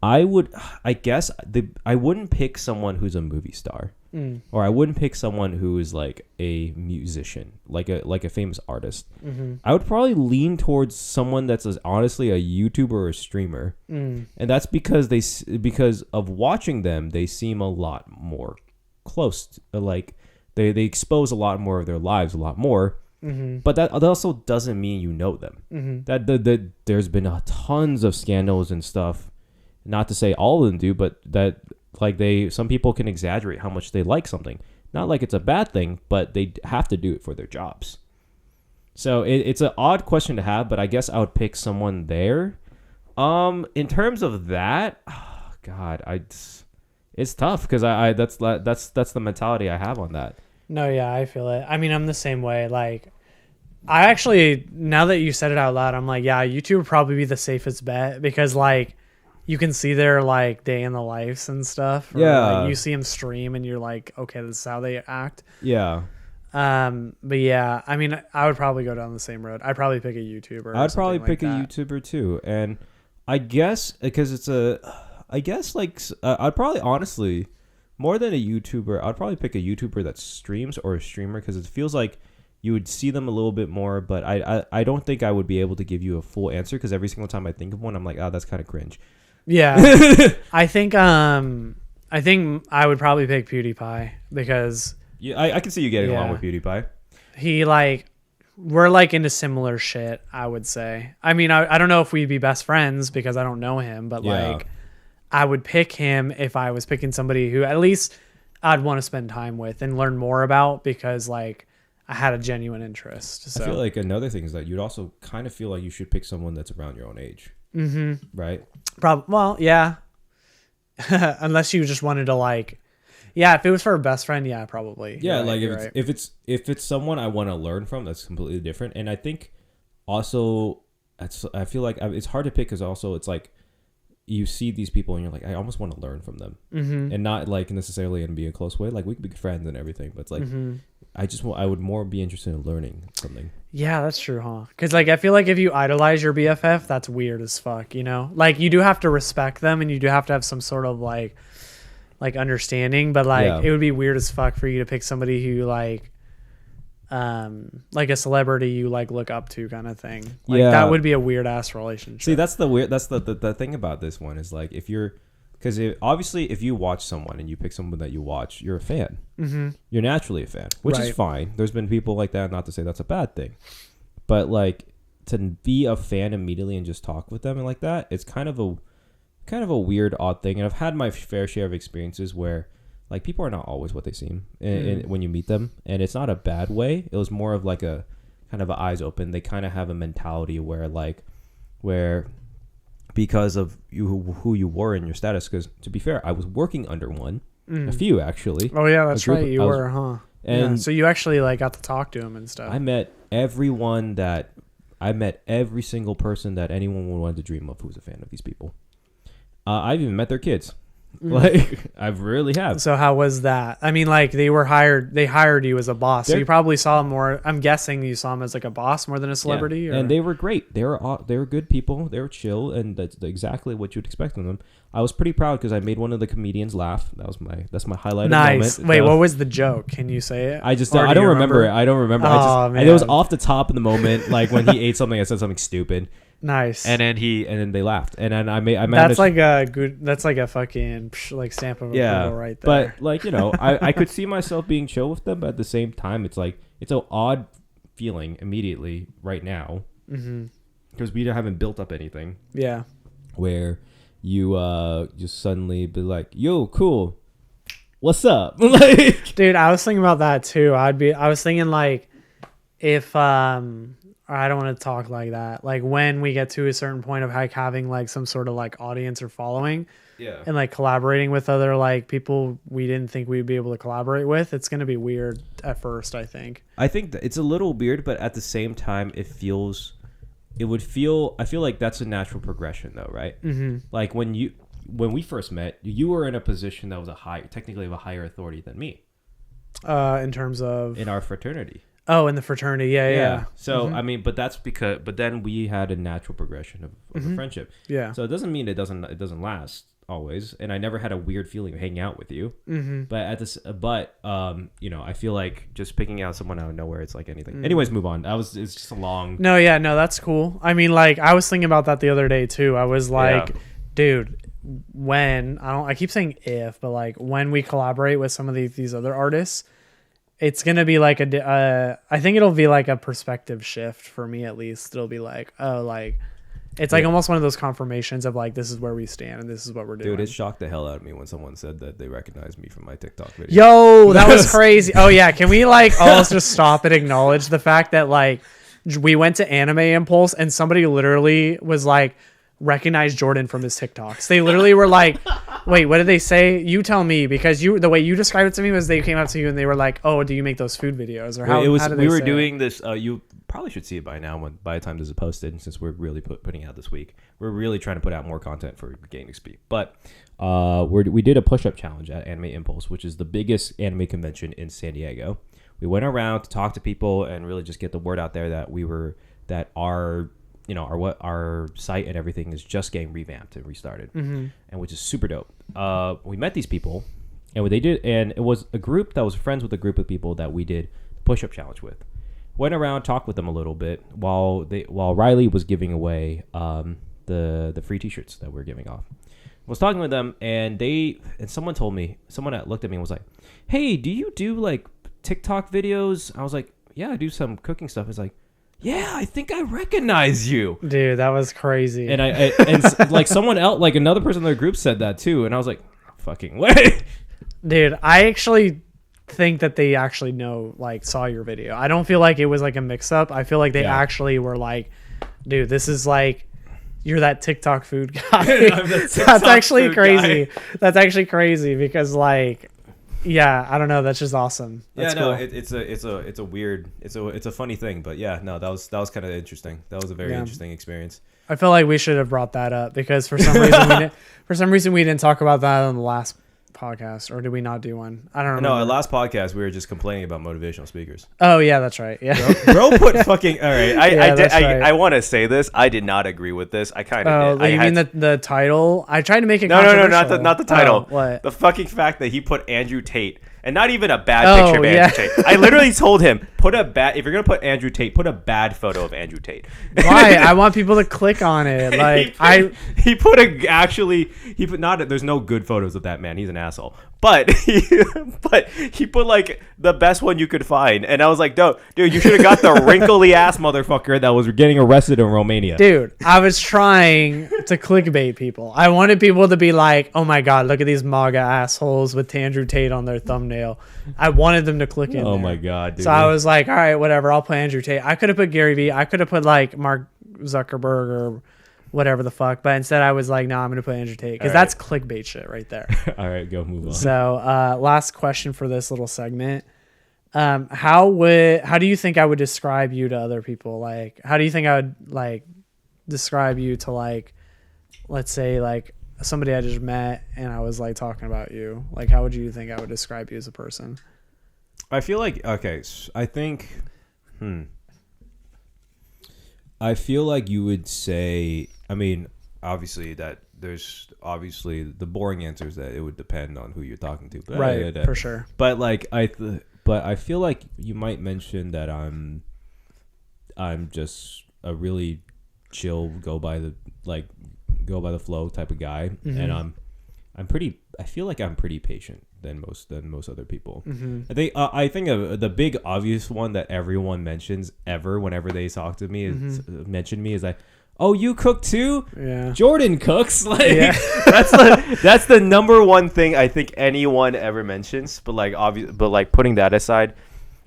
I wouldn't pick someone who's a movie star. Or I wouldn't pick someone who is like a musician, like a famous artist. I would probably lean towards someone that's honestly a YouTuber or a streamer, and that's because of watching them, they seem a lot more close. Like they expose a lot more of their lives, a lot more. But that also doesn't mean you know them. That there's been tons of scandals and stuff. Not to say all of them do, but that. Like some people can exaggerate how much they like something. Not like it's a bad thing, but they have to do it for their jobs. So it's an odd question to have, but I guess I would pick someone there. In terms of that, oh God, it's tough because that's the mentality I have on that. No, yeah, I feel it. I mean, I'm the same way. Like, I actually, now that you said it out loud, I'm like, yeah, YouTube would probably be the safest bet because like. You can see their like day in the lives and stuff. Or, like, you see them stream and you're like, okay, this is how they act. Yeah. But yeah, I mean, I would probably go down the same road. I'd probably pick a YouTuber. I'd probably pick a YouTuber too. And I guess because I'd probably honestly, more than a YouTuber, I'd probably pick a YouTuber that streams or a streamer because it feels like you would see them a little bit more. But I don't think I would be able to give you a full answer because every single time I think of one, I'm like, oh, that's kind of cringe. Yeah, I think I would probably pick PewDiePie because I can see you getting along with PewDiePie. He we're like into similar shit. I would say. I mean, I don't know if we'd be best friends because I don't know him, but like I would pick him if I was picking somebody who at least I'd want to spend time with and learn more about because like I had a genuine interest. So. I feel like another thing is that you'd also kind of feel like you should pick someone that's around your own age. Right? Well, yeah. Unless you just wanted to like, yeah. If it was for a best friend, yeah, probably. Yeah, like if it's someone I want to learn from, that's completely different. And I think also, I feel like it's hard to pick because also it's like you see these people and you're like, I almost want to learn from them, and not like necessarily in be a close way. Like we could be friends and everything, but it's like I would more be interested in learning something. Yeah, that's true, huh? Because like I feel like if you idolize your BFF, that's weird as fuck, you know? Like you do have to respect them and you do have to have some sort of like understanding, but like it would be weird as fuck for you to pick somebody who like a celebrity you like look up to kind of thing. Like that would be a weird ass relationship. See, that's the thing about this one is like if you're because obviously if you watch someone and you pick someone that you watch, you're a fan. You're naturally a fan, which is fine. There's been people like that, not to say that's a bad thing, but like to be a fan immediately and just talk with them and like that, it's kind of a weird, odd thing. And I've had my fair share of experiences where like people are not always what they seem when you meet them, and it's not a bad way. It was more of like a kind of eyes open. They kind of have a mentality where because of who you were in your status, because to be fair, I was working under one, a few actually. Oh yeah, that's right, you were, huh? And so you actually like got to talk to him and stuff. I met every single person that anyone would want to dream of who's a fan of these people. I've even met their kids. Like I really have. So how was that? I mean, like they hired you as a boss. So you probably saw him more. I'm guessing you saw him as like a boss more than a celebrity. Yeah. And they were great. They were good people. They were chill, and that's exactly what you'd expect from them. I was pretty proud because I made one of the comedians laugh. That's my highlight. Nice. Moment. Wait, what was the joke? Can you say it? I don't remember it. I don't remember. Oh, man. It was off the top of the moment. Like when he ate something, I said something stupid. Nice. And then they laughed. And then I managed. That's like a good. That's like a fucking like stamp of approval right there. But like I could see myself being chill with them, but at the same time, it's like it's an odd feeling immediately right now because we haven't built up anything. Yeah. Where you just suddenly be like, "Yo, cool, what's up?" Like, dude, I was thinking about that too. I was thinking like if I don't want to talk like that. Like when we get to a certain point of like having like some sort of like audience or following, and like collaborating with other like people we didn't think we'd be able to collaborate with, it's gonna be weird at first. I think that it's a little weird, but at the same time, I feel like that's a natural progression, though, right? Mm-hmm. Like when we first met, you were in a position that was technically of a higher authority than me. In terms of in our fraternity. Oh, in the fraternity, yeah. So I mean, but then we had a natural progression of a friendship. Yeah. So it doesn't mean it doesn't last always, and I never had a weird feeling of hanging out with you. Mm-hmm. But I feel like just picking out someone out of nowhere, it's like anything. Anyways, move on. It's just a long. No, that's cool. I mean, like I was thinking about that the other day too. I was like, dude, when I keep saying if, but like when we collaborate with some of these other artists. It's going to be like I think it'll be like a perspective shift for me at least. It'll be like, oh, like, it's like almost one of those confirmations of like, this is where we stand and this is what we're doing. Dude, it shocked the hell out of me when someone said that they recognized me from my TikTok video. Yo, that was crazy. Oh yeah. Can we like almost just stop and acknowledge the fact that like we went to Anime Impulse and somebody literally was like, recognize Jordan from his TikToks. They literally were like, wait, what did they say? You tell me, because the way you described it to me was they came up to you and they were like, oh, do you make those food videos? Or how did we were doing this you probably should see it by now by the time this is posted, since we're really putting out this week. We're really trying to put out more content for GainEXP. But we did a push-up challenge at Anime Impulse, which is the biggest anime convention in San Diego. We went around to talk to people and really just get the word out there that our site and everything is just getting revamped and restarted, and which is super dope. We met these people, and what they did, and it was a group that was friends with a group of people that we did the push-up challenge with. Went around, talked with them a little bit while Riley was giving away the free T-shirts that we're giving off. I was talking with them, and someone that looked at me and was like, "Hey, do you do like TikTok videos?" I was like, "Yeah, I do some cooking stuff." It's like, "Yeah, I think I recognize you." Dude, that was crazy. And and like someone else, like another person in their group said that too. And I was like, fucking way. Dude, I actually think that they actually saw your video. I don't feel like it was like a mix up. I feel like they actually were like, dude, this is like, you're that TikTok food guy. That's actually crazy. That's actually crazy because like, yeah, I don't know. That's just awesome. That's cool. It's a weird, it's a funny thing, but yeah, no, that was kind of interesting. That was a very interesting experience. I feel like we should have brought that up because for some reason we didn't talk about that on the last podcast, or did we not do one? I don't know. No, our last podcast we were just complaining about motivational speakers. Oh yeah, that's right. Yeah, bro put fucking all right. I want to say this. I did not agree with this. I kind of did. You mean the title? I tried to make it no, not the title. What? The fucking fact that he put Andrew Tate. And not even a bad picture of Andrew Tate. I literally told him, if you're going to put Andrew Tate, put a bad photo of Andrew Tate. Why? I want people to click on it. Like there's no good photos of that man. He's an asshole. But he put like the best one you could find. And I was like, dude, you should have got the wrinkly ass motherfucker that was getting arrested in Romania. Dude, I was trying to clickbait people. I wanted people to be like, oh my God, look at these MAGA assholes with Andrew Tate on their thumbnail. I wanted them to click in. Oh my God, dude. So I was like, all right, whatever, I'll put Andrew Tate. I could have put Gary Vee. I could have put like Mark Zuckerberg or whatever the fuck. But instead I was like, no, I'm going to put Andrew Tate because that's clickbait shit right there. All right, go move on. So last question for this little segment. How do you think I would describe you to other people? Like, how do you think I would like describe you to like, let's say like somebody I just met and I was like talking about you, like how would you think I would describe you as a person? I feel like I feel like you would say, I mean, obviously that there's obviously the boring answer is that it would depend on who you're talking to. But right, for sure. But like but I feel like you might mention that I'm just a really chill, go by the flow type of guy, and I feel like I'm pretty patient than most other people. I think the big obvious one that everyone mentions whenever they talk to me is like, oh, you cook too? Yeah. Jordan cooks. Like that's the number one thing I think anyone ever mentions. But like putting that aside,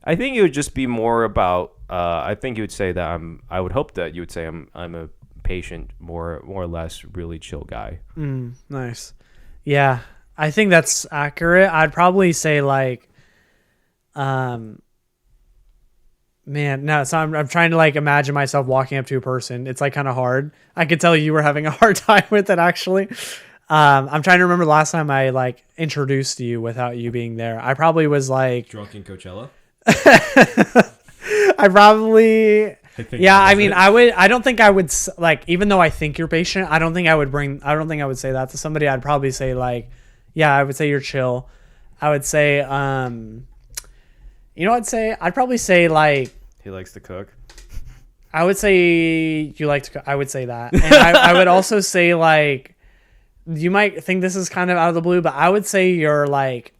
I think it would just be more about. I think you would say that I would hope that you would say I'm a patient, more or less, really chill guy. Nice. Yeah, I think that's accurate. I'd probably say like, man, no. So I'm trying to like imagine myself walking up to a person. It's like kind of hard. I could tell you were having a hard time with it actually. I'm trying to remember the last time I like introduced you without you being there. I probably was like drunk in Coachella. I probably. Yeah, I mean, I don't think I would like, even though I think you're patient, I don't think I would say that to somebody. I'd probably say like, yeah, I would say you're chill. I would say, you know what I'd say? I'd probably say like, he likes to cook. I would say you like to cook. I would say that. And I would also say like, you might think this is kind of out of the blue, but I would say you're like,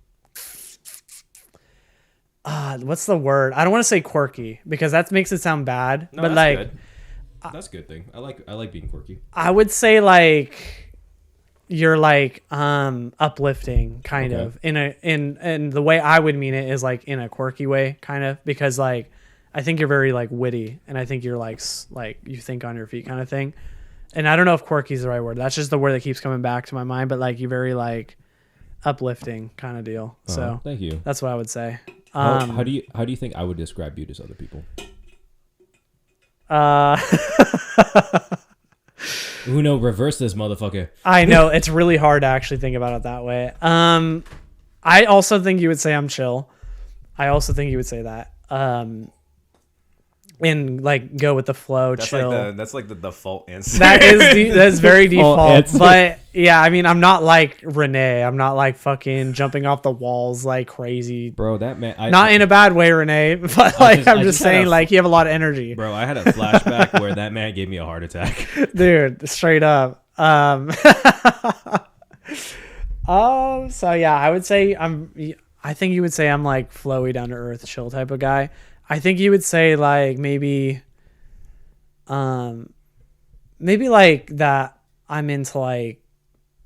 what's the word? I don't want to say quirky because that makes it sound bad. No, but like, good. That's a good thing. I like being quirky. I would say like you're like uplifting kind of in the way I would mean it is like in a quirky way kind of, because like I think you're very like witty and I think you're like you think on your feet kind of thing. And I don't know if quirky is the right word. That's just the word that keeps coming back to my mind. But like you're very like uplifting kind of deal. So thank you. That's what I would say. How do you think I would describe you to other people? Uno, reverse this motherfucker. I know it's really hard to actually think about it that way. I also think you would say I'm chill. I also think you would say that. And like go with the flow, chill. That's like the default answer. That's very default. But yeah, I mean, I'm not like Renee. I'm not like fucking jumping off the walls like crazy, bro. That man, not in a bad way, Renee. But like I'm just saying, like you have a lot of energy, bro. I had a flashback where that man gave me a heart attack, dude. Straight up. So yeah, I would say I think you would say I'm like flowy, down to earth, chill type of guy. I think you would say like maybe like that I'm into like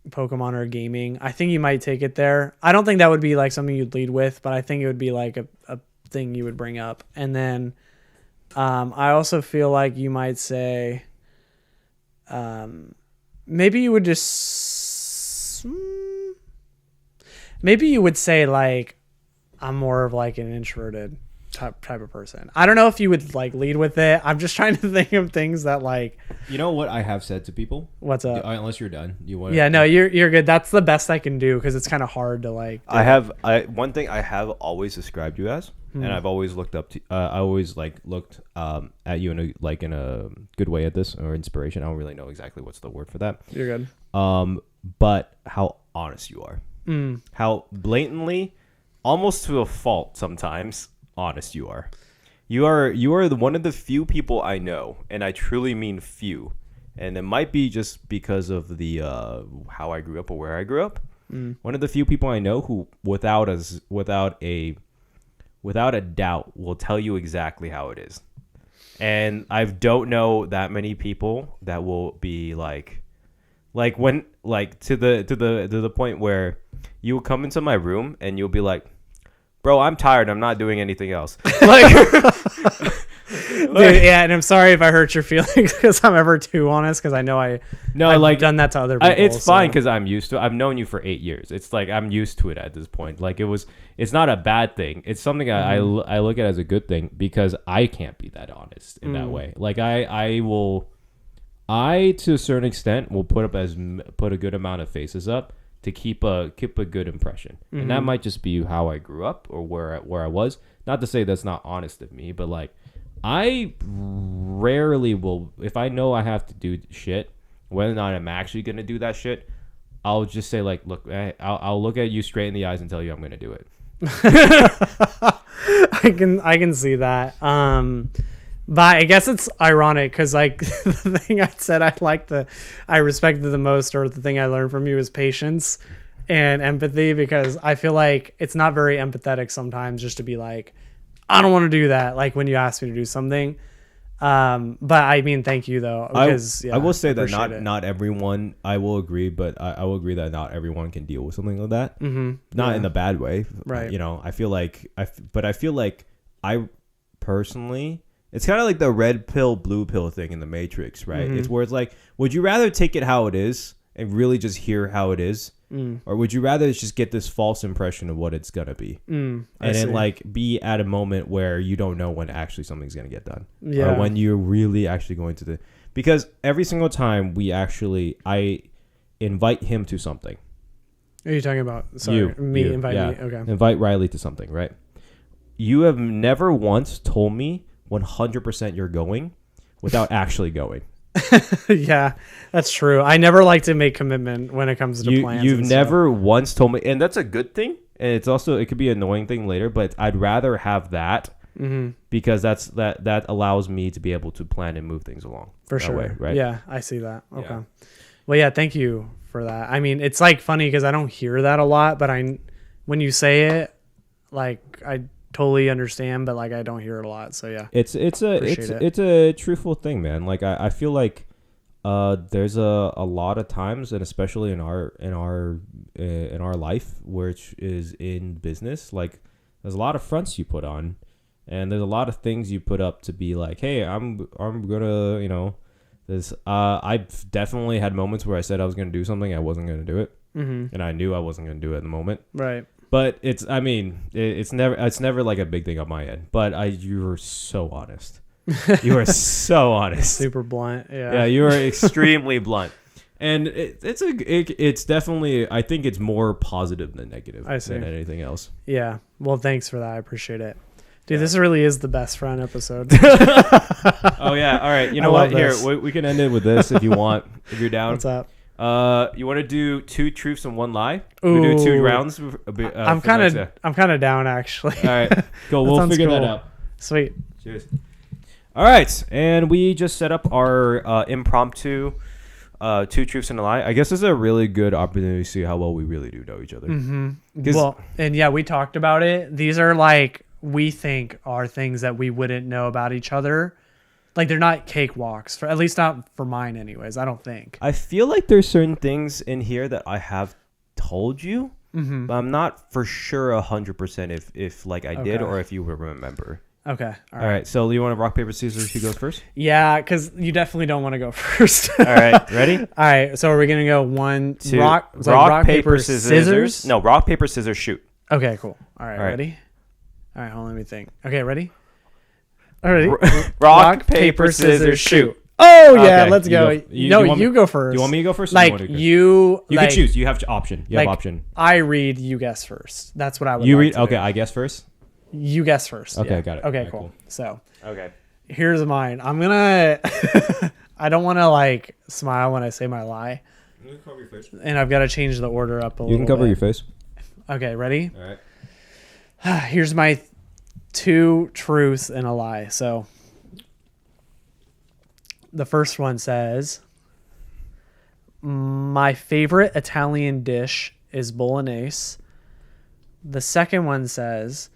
Pokemon or gaming. I think you might take it there. I don't think that would be like something you'd lead with, but I think it would be like a thing you would bring up. And then I also feel like you might say maybe you would just maybe you would say like I'm more of like an introverted type of person. I don't know if you would like lead with it. I'm just trying to think of things that like, you know what I have said to people. What's up? Unless you're done, you want? Yeah, no, you're good. That's the best I can do because it's kind of hard to like. One thing I have always described you as, and I've always looked up to. I always like looked at you in a good way at this, or inspiration. I don't really know exactly what's the word for that. You're good. But how honest you are. How blatantly, almost to a fault sometimes, honest you are. You are one of the few people I know, and I truly mean few, and it might be just because of the how I grew up or where I grew up. One of the few people I know who without a doubt will tell you exactly how it is. And I don't know that many people that will be like when like to the point where you will come into my room and you'll be like, bro, I'm tired. I'm not doing anything else. Dude, yeah, and I'm sorry if I hurt your feelings because I'm ever too honest, because I know I've done that to other people. It's fine because I'm used to it. I've known you for 8 years. It's like I'm used to it at this point. Like it's not a bad thing. It's something I look at as a good thing because I can't be that honest in that way. Like I will I to a certain extent will put a good amount of faces up to keep a good impression, and that might just be how I grew up or where I was. Not to say that's not honest of me, but like I rarely will, if I know I have to do shit, whether or not I'm actually gonna do that shit, I'll just say like, look, I'll look at you straight in the eyes and tell you I'm gonna do it. I can see that. But I guess it's ironic because like the thing I said I respected the most, or the thing I learned from you, is patience and empathy, because I feel like it's not very empathetic sometimes just to be like, I don't want to do that, like when you ask me to do something. But I mean, thank you though, because I will say that not everyone, I will agree, but I will agree that not everyone can deal with something like that. Not in a bad way, right? You know, I feel like I personally, it's kind of like the red pill, blue pill thing in the Matrix, right? It's where it's like, would you rather take it how it is and really just hear how it is? Or would you rather just get this false impression of what it's going to be? And then like be at a moment where you don't know when actually something's going to get done. Or when you're really actually going to because every single time I invite him to something. Are you talking about? Sorry, me. Okay. Invite Riley to something, right? You have never once told me 100% you're going without actually going. Yeah, that's true. I never like to make commitment when it comes to plans. You've never once told me, and that's a good thing. And it's also, it could be an annoying thing later, but I'd rather have that because that allows me to be able to plan and move things along. For sure. Way, right? Yeah, I see that. Okay. Yeah. Well, yeah, thank you for that. I mean, it's like funny because I don't hear that a lot, but when you say it, like I totally understand, but like I don't hear it a lot. So yeah, it's a truthful thing, man. Like I feel like there's a lot of times, and especially in our life, which is in business, like there's a lot of fronts you put on, and there's a lot of things you put up to be like, hey, I'm gonna, you know, this. I've definitely had moments where I said I was gonna do something, I wasn't gonna do it, and I knew I wasn't gonna do it in the moment, right? But it's never like a big thing on my end. But you were so honest. You are so honest. Super blunt. Yeah. Yeah, you are extremely blunt. And it's definitely, I think it's more positive than negative than anything else. Yeah. Well, thanks for that. I appreciate it. Dude, this really is the best friend episode. Oh yeah. All right. You know what? Here, we can end it with this if you want. If you're down. What's up? You want to do 2 truths and 1 lie? We do 2 rounds. I'm kind of down actually. All right, cool. We'll figure that out. Sweet. Cheers. All right, and we just set up our impromptu 2 truths and a lie. I guess this is a really good opportunity to see how well we really do know each other. Well, and yeah, we talked about it. These are like, we think are things that we wouldn't know about each other. Like they're not cakewalks, at least not for mine anyways, I don't think. I feel like there's certain things in here that I have told you, but I'm not for sure 100% if like I did or if you would remember. Okay. All right. So you want to rock, paper, scissors? Who goes first? Yeah, because you definitely don't want to go first. All right. Ready? All right. So are we going to go 1, 2, rock, paper, scissors? No, rock, paper, scissors, shoot. Okay, cool. All right. Ready? All right. Hold on. Let me think. Okay, ready? Alrighty. Rock, paper, scissors, shoot. Oh yeah, let's go. You go first. Do you want me to go first? Like you can choose. You have option. You have option. I read. You guess first. That's what I would. You read. Okay, I guess first. You guess first. Okay, got it. Okay, cool. So okay, here's mine. I'm gonna. I don't want to like smile when I say my lie. You can cover your face. And I've got to change the order up a little. You can cover your face. Okay, ready? All right. Here's my 2 truths and a lie. So the first one says, my favorite Italian dish is bolognese. The second one says,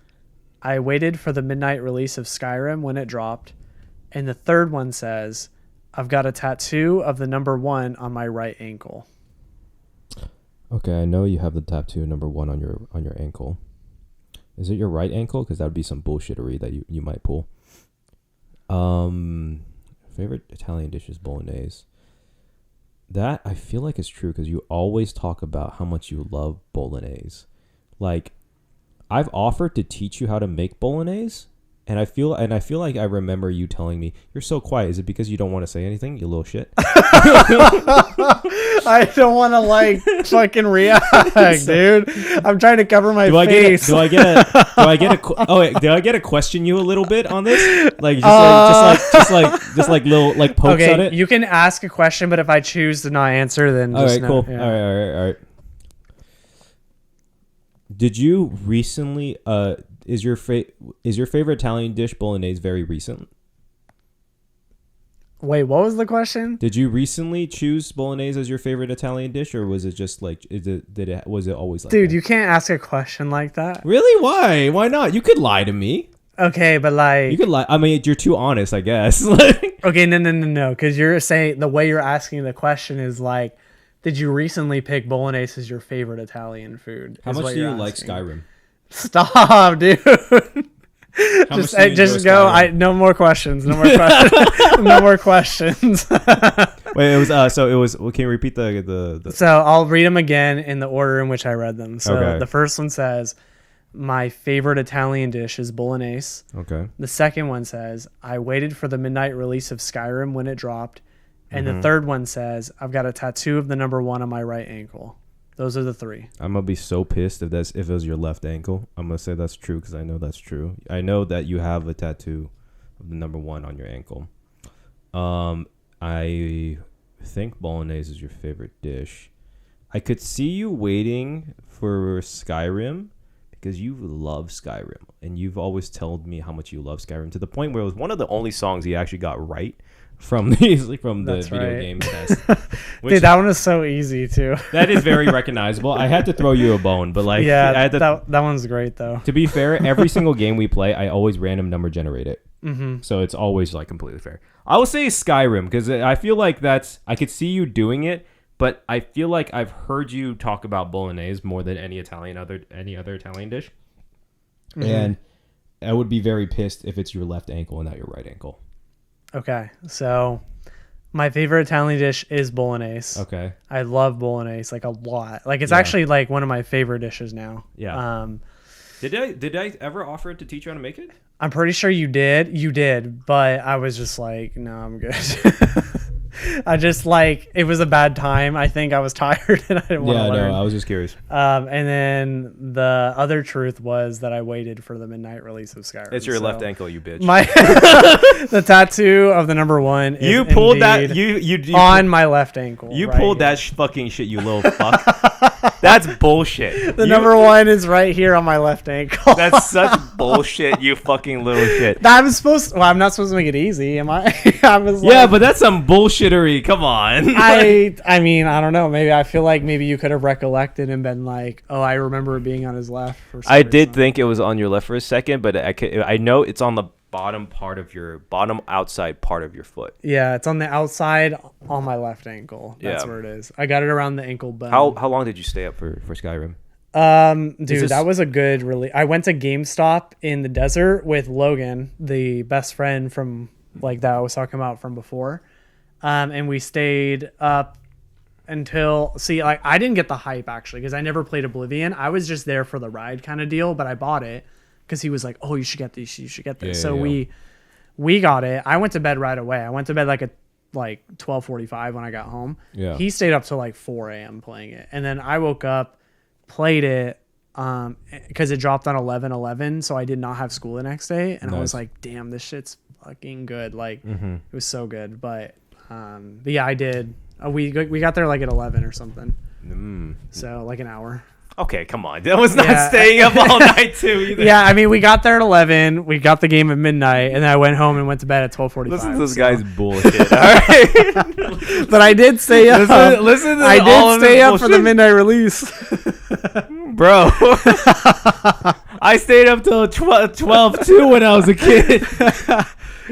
I waited for the midnight release of Skyrim when it dropped. And the third one says, I've got a tattoo of the number 1 on my right ankle. Okay, I know you have the tattoo number 1 on your ankle. Is it your right ankle? Because that would be some bullshittery that you might pull. Favorite Italian dish is bolognese. That I feel like is true because you always talk about how much you love bolognese. Like, I've offered to teach you how to make bolognese, And I feel like I remember you telling me, you're so quiet. Is it because you don't want to say anything, you little shit? I don't want to like fucking react, dude. I'm trying to cover my face. Do I get a question you a little bit on this? Like just like little like pokes on it. You can ask a question, but if I choose to not answer, then all just right, cool. Yeah. All right. Did you recently is your favorite Italian dish bolognese very recent? Wait, what was the question? Did you recently choose bolognese as your favorite Italian dish, or was it just like was it always like Dude, that? you can't ask a question like that. Really? Why? Why not? You could lie to me. Okay, but like You could lie. I mean, you're too honest, I guess. Okay, no, because you're saying the way you're asking the question is like, did you recently pick bolognese as your favorite Italian food? How much do you like Skyrim? Stop, dude. Just go. No more questions. No more questions. No more questions. Wait, it was. Can you repeat the? So I'll read them again in the order in which I read them. So okay. The first one says, my favorite Italian dish is bolognese. Okay. The second one says, I waited for the midnight release of Skyrim when it dropped. And the third one says, I've got a tattoo of the number 1 on my right ankle. Those are the 3. I'm gonna be so pissed if it was your left ankle. I'm gonna say that's true because I know that's true. I know that you have a tattoo of the number 1 on your ankle. I think bolognese is your favorite dish. I could see you waiting for Skyrim because you love Skyrim, and you've always told me how much you love Skyrim to the point where it was one of the only songs you actually got right from the video game test. Dude, that one is so easy too. That is very recognizable. I had to throw you a bone, but like, yeah, that one's great though. To be fair, every single game we play, I always random number generate it. Mm-hmm. So it's always like completely fair. I will say Skyrim because I feel like I could see you doing it, but I feel like I've heard you talk about bolognese more than any other Italian dish. Mm-hmm. And I would be very pissed if it's your left ankle and not your right ankle. Okay, so my favorite Italian dish is bolognese. Okay. I love bolognese like a lot. Like it's actually like one of my favorite dishes now. Yeah. Did I ever offer to teach you how to make it? I'm pretty sure you did. You did, but I was just like, no, I'm good. I just like it was a bad time. I think I was tired and I didn't want to learn. I was just curious. And then the other truth was that I waited for the midnight release of Skyrim. It's your left ankle, you bitch. The tattoo of the number 1. Is you pulled that. You on my left ankle. You pulled that fucking shit, you little fuck. That's bullshit. The number 1 is right here on my left ankle. That's such bullshit, you fucking little shit. I'm not supposed to make it easy, am I? But that's some bullshittery. Come on. I mean, I don't know. Maybe I feel like maybe you could have recollected and been like, oh, I remember it being on his left. I did think it was on your left for a second, but I know it's on the bottom outside part of your foot. Yeah, it's on the outside on my left ankle. That's where it is. I got it around the ankle bone. How long did you stay up for Skyrim? Dude, that was a good I went to GameStop in the desert with Logan, the best friend from like that I was talking about from before. And we stayed up until I didn't get the hype actually because I never played Oblivion. I was just there for the ride kind of deal, but I bought it because he was like, "Oh, you should get this. You should get this." We got it. I went to bed right away. I went to bed like 12:45 when I got home. Yeah. He stayed up till like 4 a.m. playing it, and then I woke up, played it because it dropped on 11/11, so I did not have school the next day, and I was like, "Damn, this shit's fucking good!" Like it was so good, but yeah, I did. We got there like at 11 or something. So like an hour. Okay, come on. That was not staying up all night too either. Yeah, I mean, we got there at 11. We got the game at midnight, and then I went home and went to bed at 12:45. Listen to this guy's bullshit. All right. But I did stay up. Listen to I did stay up for the midnight release. Bro. I stayed up till 12 too when I was a kid.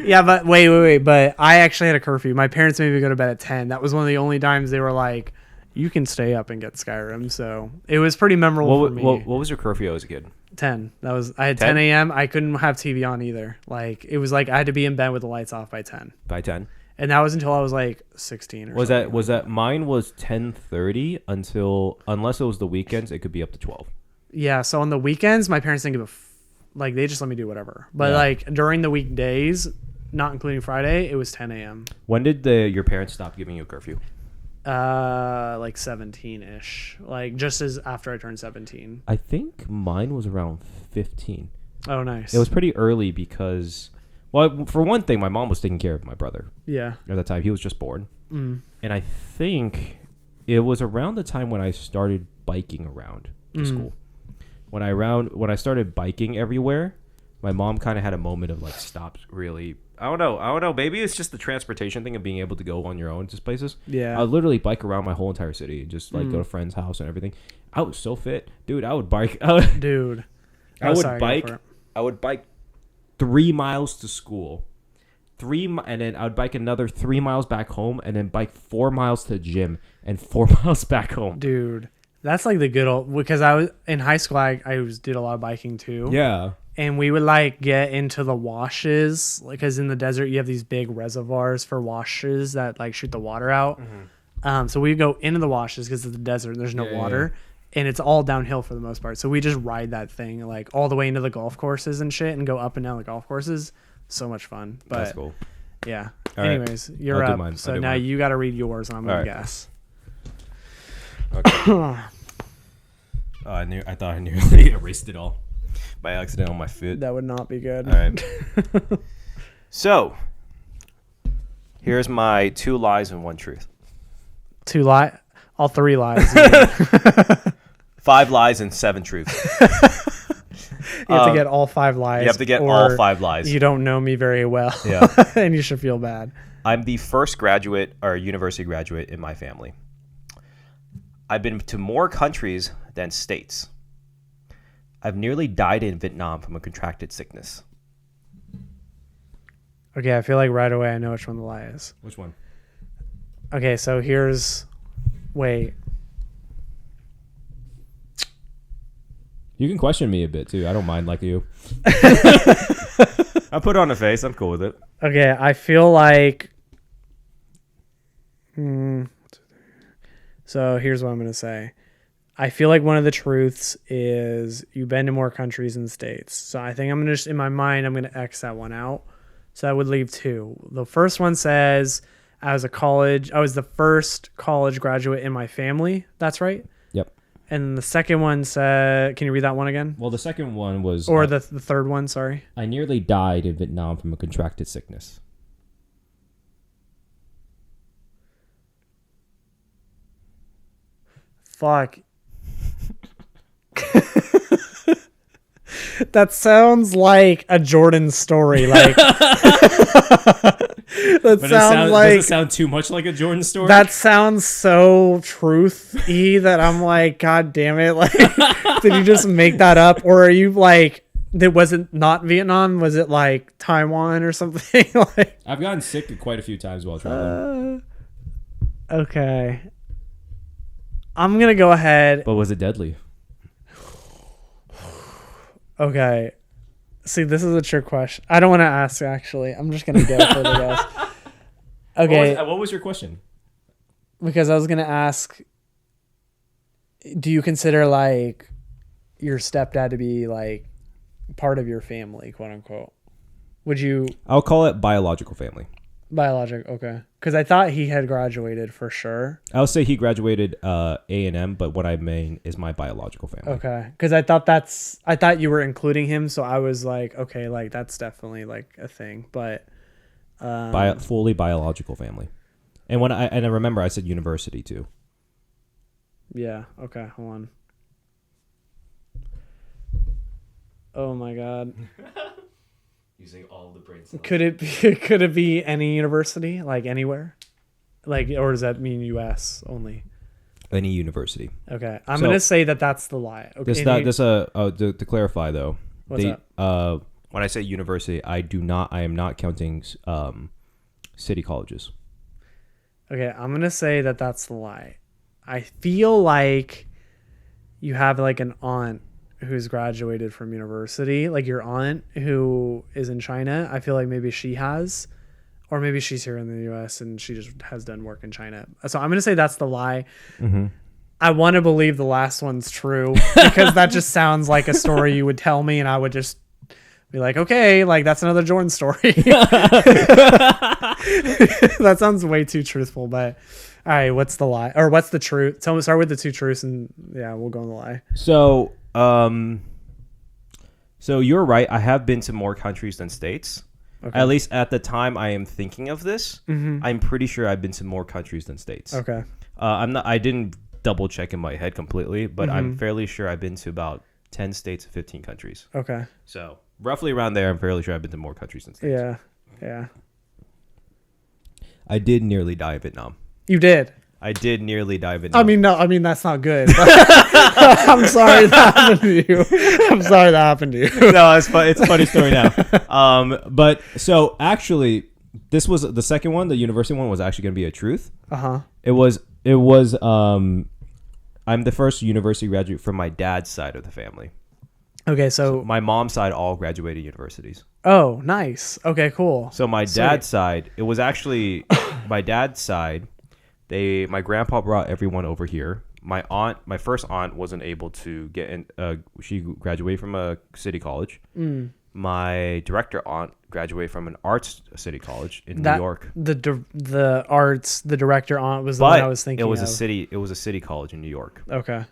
Yeah, but wait. But I actually had a curfew. My parents made me go to bed at 10. That was one of the only times they were like, you can stay up and get Skyrim. So it was pretty memorable for me. What was your curfew as a kid? 10. I had 10 a.m. I couldn't have TV on either. Like it was like I had to be in bed with the lights off by 10. By 10. And that was until I was like 16 or something. Was that mine was 10:30 unless it was the weekends, it could be up to 12. Yeah, so on the weekends my parents didn't give like they just let me do whatever. But Yeah. like during the weekdays, not including Friday, it was 10 a.m. When did your parents stop giving you a curfew? Like 17-ish, like just as after I turned 17. I think mine was around 15. Oh, nice. It was pretty early because, well, for one thing, my mom was taking care of my brother yeah. at that time. He was just born. Mm. And I think it was around the time when I started biking around to school. When I started biking everywhere, my mom kind of had a moment of like, stop really. I don't know. Maybe it's just the transportation thing of being able to go on your own to places. Yeah. I would literally bike around my whole entire city and just like go to friends' house and everything. I was so fit, dude. I would bike. Dude. I would bike 3 miles to school, and then I would bike another 3 miles back home, and then bike 4 miles to the gym and 4 miles back home. Dude, that's like the good old, because I was in high school. I did a lot of biking too. Yeah. And we would like get into the washes, because in the desert you have these big reservoirs for washes that like shoot the water out. So we go into the washes because it's the desert and there's no water. And it's all downhill for the most part. So we just ride that thing like all the way into the golf courses and shit and go up and down the golf courses. So much fun. But That's cool. yeah. All right. Anyways, you're I'll do up. mine. So I'll do now mine. you got to read yours and I'm going to All right. guess. Okay. I thought I nearly erased it all by accident on my foot. That would not be good. All right. So, here's my 2 lies and 1 truth. 2 lies. All 3 lies. 5 lies and 7 truths. You have to get all 5 lies. You have to get or all 5 lies. You don't know me very well. Yeah. And you should feel bad. I'm the first graduate or university graduate in my family. I've been to more countries than states. I've nearly died in Vietnam from a contracted sickness. Okay, I feel like right away I know which one the lie is. Which one? Okay, so wait. You can question me a bit too. I don't mind like you. I put on a face. I'm cool with it. Okay, I feel like. So here's what I'm going to say. I feel like one of the truths is you've been to more countries than states. So I think I'm going to just, in my mind, I'm going to X that one out. So that would leave 2. The first one says I was the first college graduate in my family. That's right. Yep. And the second one said, can you read that one again? Well, the second one was... Or the third one, sorry. I nearly died in Vietnam from a contracted sickness. Fuck. That sounds like a Jordan story. Like that sounds like. Does it sound too much like a Jordan story? That sounds so truth-y that I'm like, God damn it! Like, did you just make that up, or are you like, was it not Vietnam? Was it like Taiwan or something? Like, I've gotten sick quite a few times while traveling. Okay. I'm gonna go ahead. But was it deadly? Okay. See, this is a trick question. I don't want to ask, actually. I'm just going to go for the guess. Okay. What was your question? Because I was going to ask, do you consider, like, your stepdad to be, like, part of your family, quote unquote? Would you... I'll call it biological family. Biologic, okay. Because I thought he had graduated for sure. I'll say he graduated A&M, but what I mean is my biological family. Okay. Because I thought you were including him, so I was like, okay, like, that's definitely, like, a thing. But... fully biological family. And I remember I said university too. Yeah. Okay. Hold on. Oh my God. Using all the brain cells. Could it be any university, like anywhere, like, or does that mean U.S. only? Any university. Okay. I'm gonna say that's the lie. Okay. To clarify though. What's that? When I say university, I am not counting city colleges. Okay. I'm gonna say that's the lie. I feel like you have like an aunt who's graduated from university, like your aunt who is in China. I feel like maybe she has, or maybe she's here in the U.S. and she just has done work in China. So I'm gonna say that's the lie. Mm-hmm. I want to believe the last one's true because that just sounds like a story you would tell me, and I would just Be like, okay, like that's another Jordan story. That sounds way too truthful, but all right, what's the lie or what's the truth? Start with the two truths, and yeah, we'll go on the lie. So, so you're right. I have been to more countries than states. Okay. At least at the time I am thinking of this, I'm pretty sure I've been to more countries than states. Okay. I didn't double check in my head completely, but I'm fairly sure I've been to about 10 states, 15 countries. Okay. So roughly around there, I'm fairly sure I've been to more countries than states. Yeah. Yeah. I did nearly die in Vietnam. You did. I did nearly die in Vietnam. I mean that's not good. I'm sorry that happened to you. I'm sorry that happened to you. No, it's fun. It's a funny story now. But so actually, this was the second one. The university one was actually going to be a truth. It was. I'm the first university graduate from my dad's side of the family. Okay, so my mom's side all graduated universities. Oh, nice. Okay, cool. So my dad's side, it was actually my dad's side. My grandpa brought everyone over here. My first aunt wasn't able to get in. She graduated from a city college. My director aunt graduated from an arts city college in New York. The director aunt was the one I was thinking. It was a city college in New York. Okay.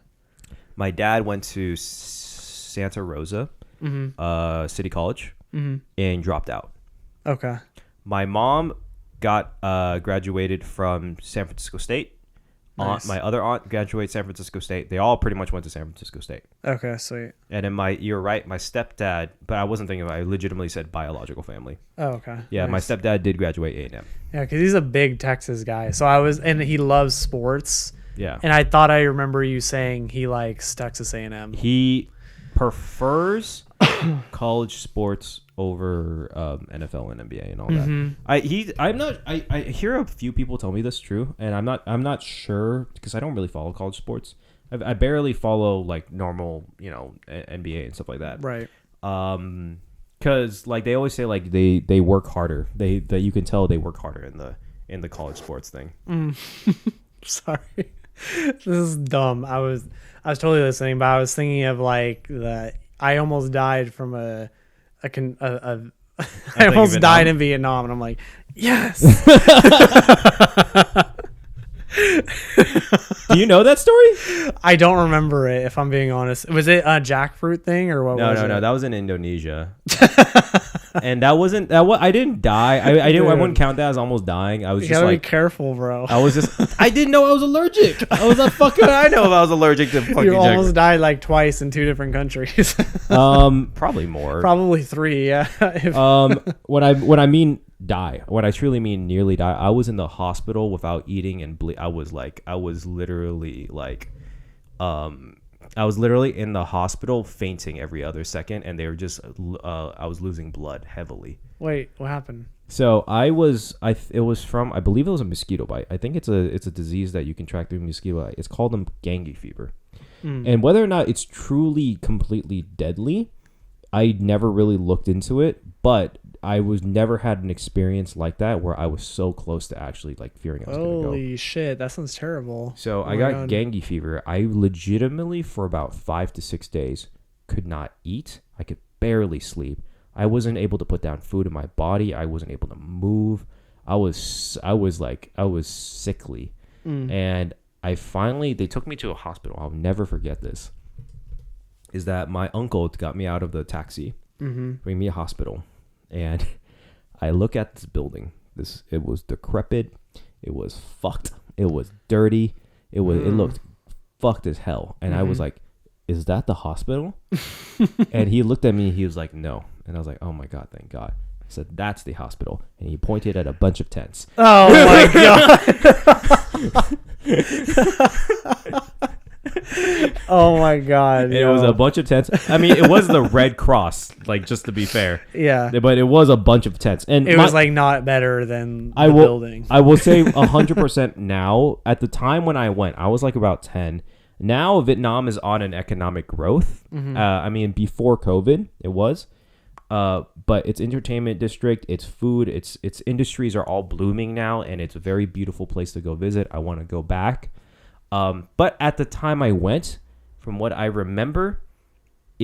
My dad went to Santa Rosa City College and dropped out. Okay. My mom graduated from San Francisco State. Nice. My other aunt graduated San Francisco State. They all pretty much went to San Francisco State. Okay, sweet. And then you're right, my stepdad, but I wasn't thinking about it. I legitimately said biological family. Oh, okay. Yeah, nice. My stepdad did graduate A&M. Yeah, because he's a big Texas guy. So and he loves sports. Yeah. And I thought I remember you saying he likes Texas A&M. He prefers college sports over NFL and NBA and all that. I hear a few people tell me this is true, and I'm not sure because I don't really follow college sports. I barely follow like normal, NBA and stuff like that. Right. Because like they always say like they work harder. That you can tell they work harder in the college sports thing. Sorry. This is dumb. I was totally listening, but I was thinking of like I almost died from I almost died in Vietnam, and I'm like, yes. Do you know that story? I don't remember it, if I'm being honest. Was it a jackfruit thing or what? No. That was in Indonesia. And that wasn't that. I didn't die. I wouldn't count that as almost dying. I was just like, be careful, bro. I didn't know I was allergic. I was like, fuck. I know if I was allergic to fucking. You almost died like twice in 2 different countries. Probably more. Probably 3. Yeah. When I mean die, when I truly mean nearly die, I was in the hospital without eating and I was literally in the hospital fainting every other second, and they were just I was losing blood heavily. Wait, what happened? So it was from, I believe it was a mosquito bite. I think it's a disease that you can track through mosquito bite. It's called dengue fever. And whether or not it's truly completely deadly, I never really looked into it, but I never had an experience like that where I was so close to actually like fearing I was going to go. Holy shit, that sounds terrible. So I got dengue fever. I legitimately for about 5 to 6 days could not eat. I could barely sleep. I wasn't able to put down food in my body. I wasn't able to move. I was sickly. And they took me to a hospital. I'll never forget this. Is that my uncle got me out of the taxi, bring me to a hospital. And I look at this building. It was decrepit. It was fucked. It was dirty. It looked fucked as hell. And I was like, "Is that the hospital?" And he looked at me. He was like, "No." And I was like, "Oh my god, thank God." I said, "That's the hospital." And he pointed at a bunch of tents. Oh my god. Oh my god. It was a bunch of tents. I mean, it was the Red Cross, like, just to be fair. Yeah. But it was a bunch of tents. And it was like not better than the building. I will say 100% now. At the time when I went, I was like about 10. Now Vietnam is on an economic growth. I mean, before COVID, it was. But its entertainment district, its food, its industries are all blooming now, and it's a very beautiful place to go visit. I want to go back. But at the time I went, from what I remember,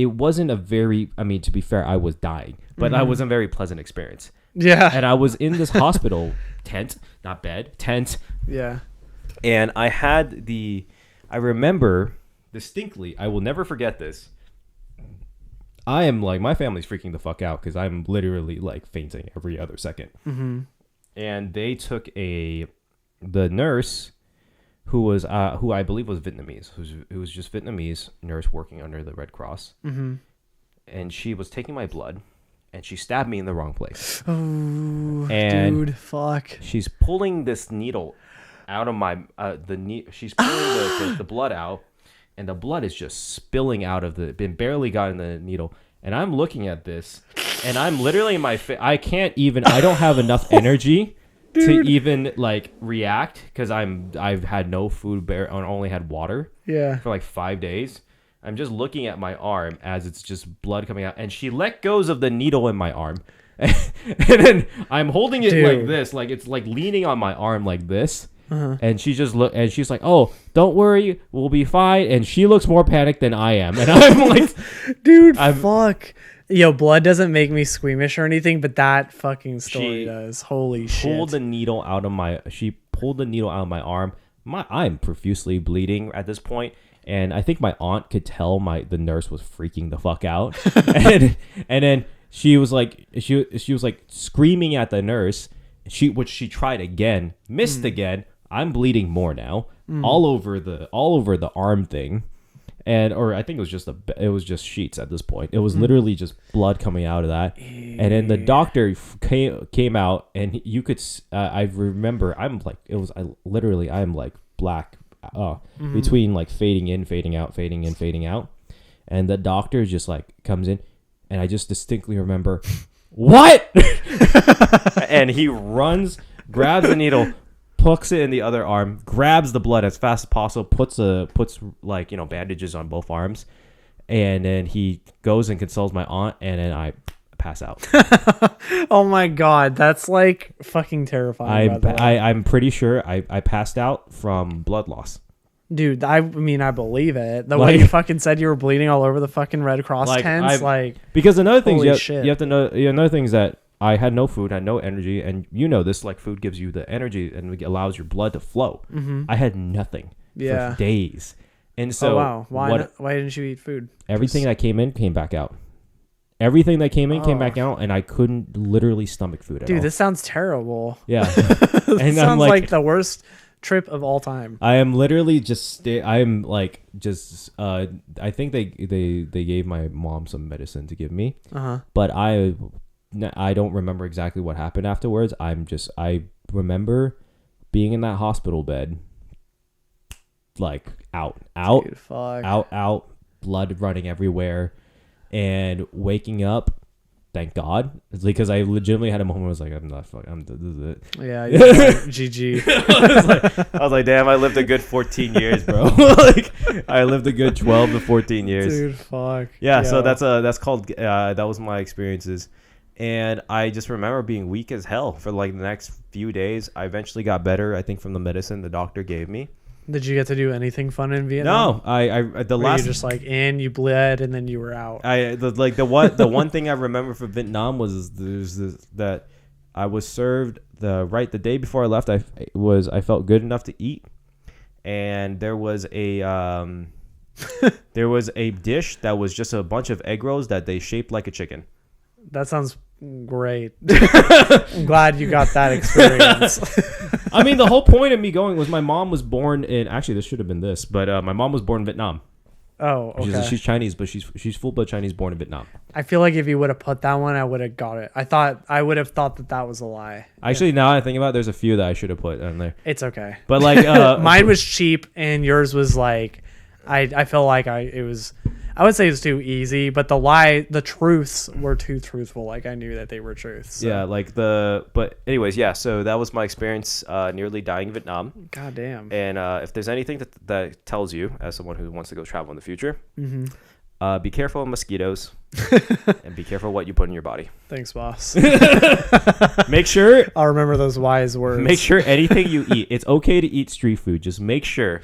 it wasn't a very, I mean, to be fair, I was dying, but it wasn't a very pleasant experience. Yeah. And I was in this hospital tent, not bed, tent. Yeah. And I remember distinctly, I will never forget this. I am like, my family's freaking the fuck out because I'm literally like fainting every other second. Mm-hmm. And they took the nurse who I believe was Vietnamese, who was just Vietnamese nurse working under the Red Cross. Mm-hmm. And she was taking my blood and she stabbed me in the wrong place. Oh, and dude, fuck. She's pulling this needle out of my, she's pulling the blood out. And the blood is just spilling out of barely got in the needle. And I'm looking at this, and I'm literally in my I don't have enough energy to even like react because I've had no food, I only had water for like 5 days. I'm just looking at my arm as it's just blood coming out, and she let goes of the needle in my arm. And then I'm holding it like this, like it's like leaning on my arm like this. Uh-huh. And she just and she's like, "Oh, don't worry, we'll be fine." And she looks more panicked than I am, and I'm like, "Dude, fuck." Yo, blood doesn't make me squeamish or anything, but that fucking story does. Holy shit! She pulled the needle out of my arm. I'm profusely bleeding at this point, and I think my aunt could tell the nurse was freaking the fuck out, and then she was like screaming at the nurse. Which she tried again, missed again. I'm bleeding more now, all over the arm thing, or I think it was just sheets at this point. It was literally just blood coming out of that, and then the doctor came out, and you could. I remember I'm like black, between like fading in, fading out, fading in, fading out, and the doctor just like comes in, and I just distinctly remember, what? And he runs, grabs the needle, puts it in the other arm, grabs the blood as fast as possible, puts like, bandages on both arms, and then he goes and consoles my aunt, and then I pass out. Oh my god, that's like fucking terrifying. I'm pretty sure I passed out from blood loss. Dude, I mean, I believe it. The way you fucking said you were bleeding all over the fucking Red Cross tents, because another thing you have to know. Another thing is that I had no food, had no energy, and this like food gives you the energy and it allows your blood to flow. Mm-hmm. I had nothing for days, and so why didn't you eat food? Everything that came in came back out. Everything that came in came back out, and I couldn't literally stomach food at all. Dude, this sounds terrible. Yeah, and sounds like the worst trip of all time. I am literally just I think they gave my mom some medicine to give me, but I don't remember exactly what happened afterwards. I remember being in that hospital bed, like out, dude, fuck. out, blood running everywhere, and waking up. Thank God, it's because I legitimately had a moment where I was like, this is it. Yeah, GG. I was like, damn, I lived a good 14 years, bro. Like, I lived a good 12 to 14 years. Dude, fuck. Yeah, so that's called, that was my experiences. And I just remember being weak as hell for like the next few days. I eventually got better, I think, from the medicine the doctor gave me. Did you get to do anything fun in Vietnam? No, you just like you bled and then you were out. The one thing I remember from Vietnam was that I was served the day before I left. I felt good enough to eat, and there was a dish that was just a bunch of egg rolls that they shaped like a chicken. That sounds great. I'm glad you got that experience. I mean, the whole point of me going was my mom was born in, actually this should have been this, but my mom was born in Vietnam. Oh, okay. She's Chinese, but she's full blood Chinese, born in Vietnam. I feel like if you would have put that one, I would have got it. I would have thought that was a lie. Actually, now I think about it, there's a few that I should have put on there. It's okay. But like mine was cheap and yours was like, I feel like I would say it was too easy, but the truths were too truthful. Like I knew that they were truths. So. Yeah, but anyways, yeah. So that was my experience, nearly dying in Vietnam. God damn. And if there's anything that tells you, as someone who wants to go travel in the future, be careful of mosquitoes, and be careful what you put in your body. Thanks, boss. Make sure I'll remember those wise words. Make sure anything you eat, it's okay to eat street food. Just make sure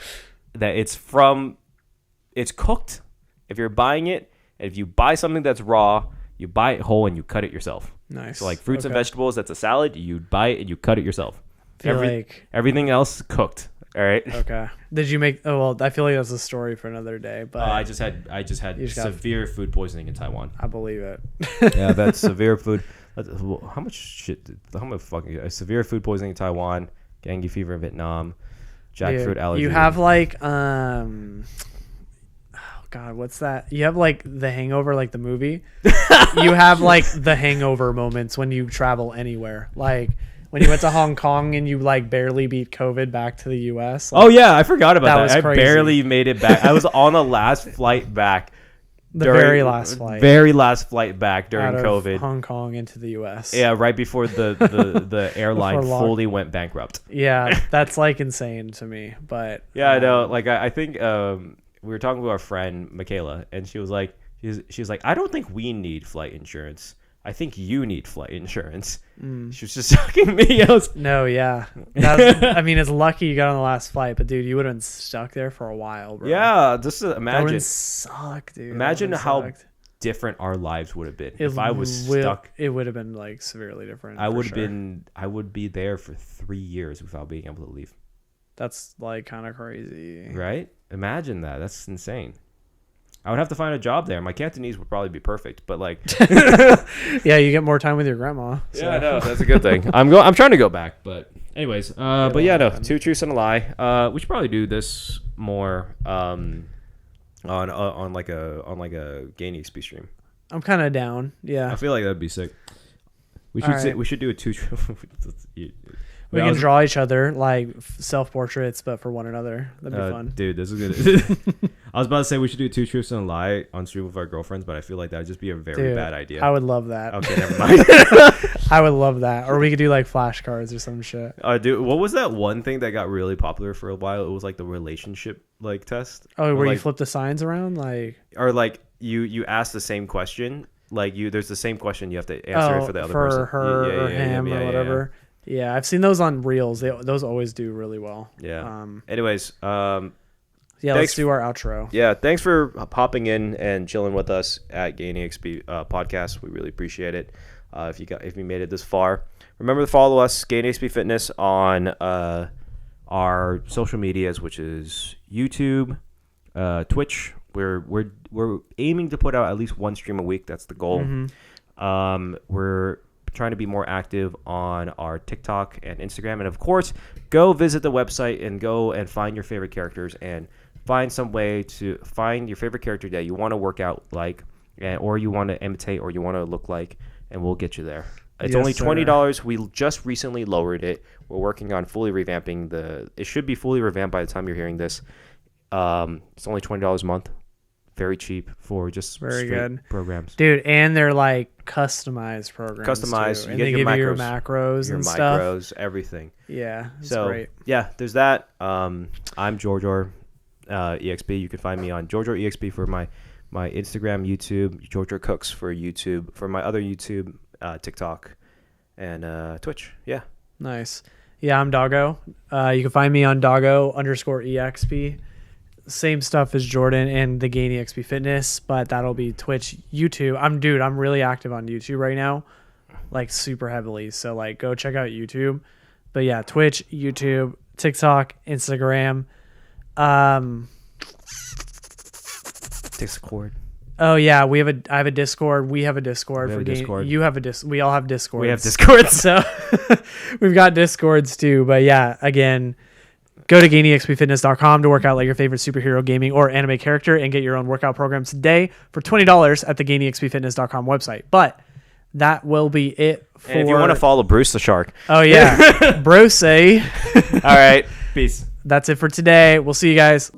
that it's cooked. If you're buying it, And if you buy something that's raw, you buy it whole and you cut it yourself. Nice. So like fruits and vegetables, that's a salad. You buy it and you cut it yourself. Everything else cooked. All right. Okay. Did you make? Oh well, I feel like that's a story for another day. But I just had severe food poisoning in Taiwan. I believe it. Yeah, that's severe food. How much shit? How much fucking severe food poisoning in Taiwan? Dengue fever in Vietnam. Jackfruit allergy. You have like oh God, what's that? You have like The Hangover, like the movie. You have like the hangover moments when you travel anywhere, like. When you went to Hong Kong and you like barely beat COVID back to the US. Like, oh yeah, I forgot about that. I crazy. barely made it back. I was on the last flight back. Very last flight back during COVID. Hong Kong into the US. Yeah, right before the airline fully went bankrupt. Yeah, that's like insane to me. But yeah, I know. Like I think we were talking to our friend Michaela, and she was like, I don't think we need flight insurance. I think you need flight insurance. She was just talking to me. No, yeah. I mean, it's lucky you got on the last flight, but dude, you would have been stuck there for a while, bro. Yeah, just imagine. That would suck, dude. Imagine how different our lives would have been if I was stuck. It would have been like severely different. I would be there for 3 years without being able to leave. That's like kind of crazy, right? Imagine that. That's insane. I would have to find a job there. My Cantonese would probably be perfect, but like, yeah, you get more time with your grandma. So. Yeah, I know that's a good thing. I'm trying to go back, but anyways, but yeah, no, 2 truths and a lie. We should probably do this more on like a GainEXP stream. I'm kind of down. Yeah, I feel like that'd be sick. We should do a 2 truths. We can draw each other like self-portraits, but for one another. That'd be fun. Dude, this is good. I was about to say we should do 2 truths and a lie on stream with our girlfriends, but I feel like that would just be a very bad idea. I would love that. Okay, never mind. I would love that. Or we could do like flashcards or some shit. Dude, what was that one thing that got really popular for a while? It was like the relationship like test. Oh, where you flip the signs around, like, or like you ask the same question. Like there's the same question you have to answer it for the other person. For her or him or whatever. Yeah, I've seen those on Reels. Those always do really well. Yeah. Anyways, let's do our outro. Yeah, thanks for popping in and chilling with us at GainEXP podcast. We really appreciate it. If you made it this far, remember to follow us, GainEXP Fitness, on our social medias, which is YouTube, Twitch. We're aiming to put out at least 1 stream a week. That's the goal. Mm-hmm. We're trying to be more active on our TikTok and Instagram, and of course go visit the website and go and find your favorite characters and find some way to find your favorite character that you want to work out like, or you want to imitate, or you want to look like, and we'll get you there. It's only $20. We just recently lowered it. We're working on fully revamping it should be fully revamped by the time you're hearing this. It's only $20 a month. Very cheap for just very good programs, dude. And they're like customized programs. Customized, and they give you your macros and stuff. Everything. Yeah, it's great. Yeah, there's that. I'm JorJor EXP. You can find me on JorJor EXP for my Instagram, YouTube, JorJor Cooks for YouTube, for my other YouTube, TikTok, and Twitch. Yeah. Nice. Yeah, I'm Doggo. You can find me on Doggo _EXP. Same stuff as Jordan and the GainEXP Fitness, but that'll be Twitch, YouTube. I'm really active on YouTube right now, like super heavily. So like go check out YouTube. But yeah, Twitch, YouTube, TikTok, Instagram. Discord. Oh yeah, I have a Discord. We have a Discord for Discord. You have we all have Discords. We have Discords. So we've got Discords too. But yeah, again, go to GainEXPFitness.com to work out like your favorite superhero, gaming, or anime character and get your own workout program today for $20 at the GainEXPFitness.com website. But that will be it for... And if you want to follow Bruce the Shark. Oh, yeah. Bruce, eh? All right. Peace. That's it for today. We'll see you guys.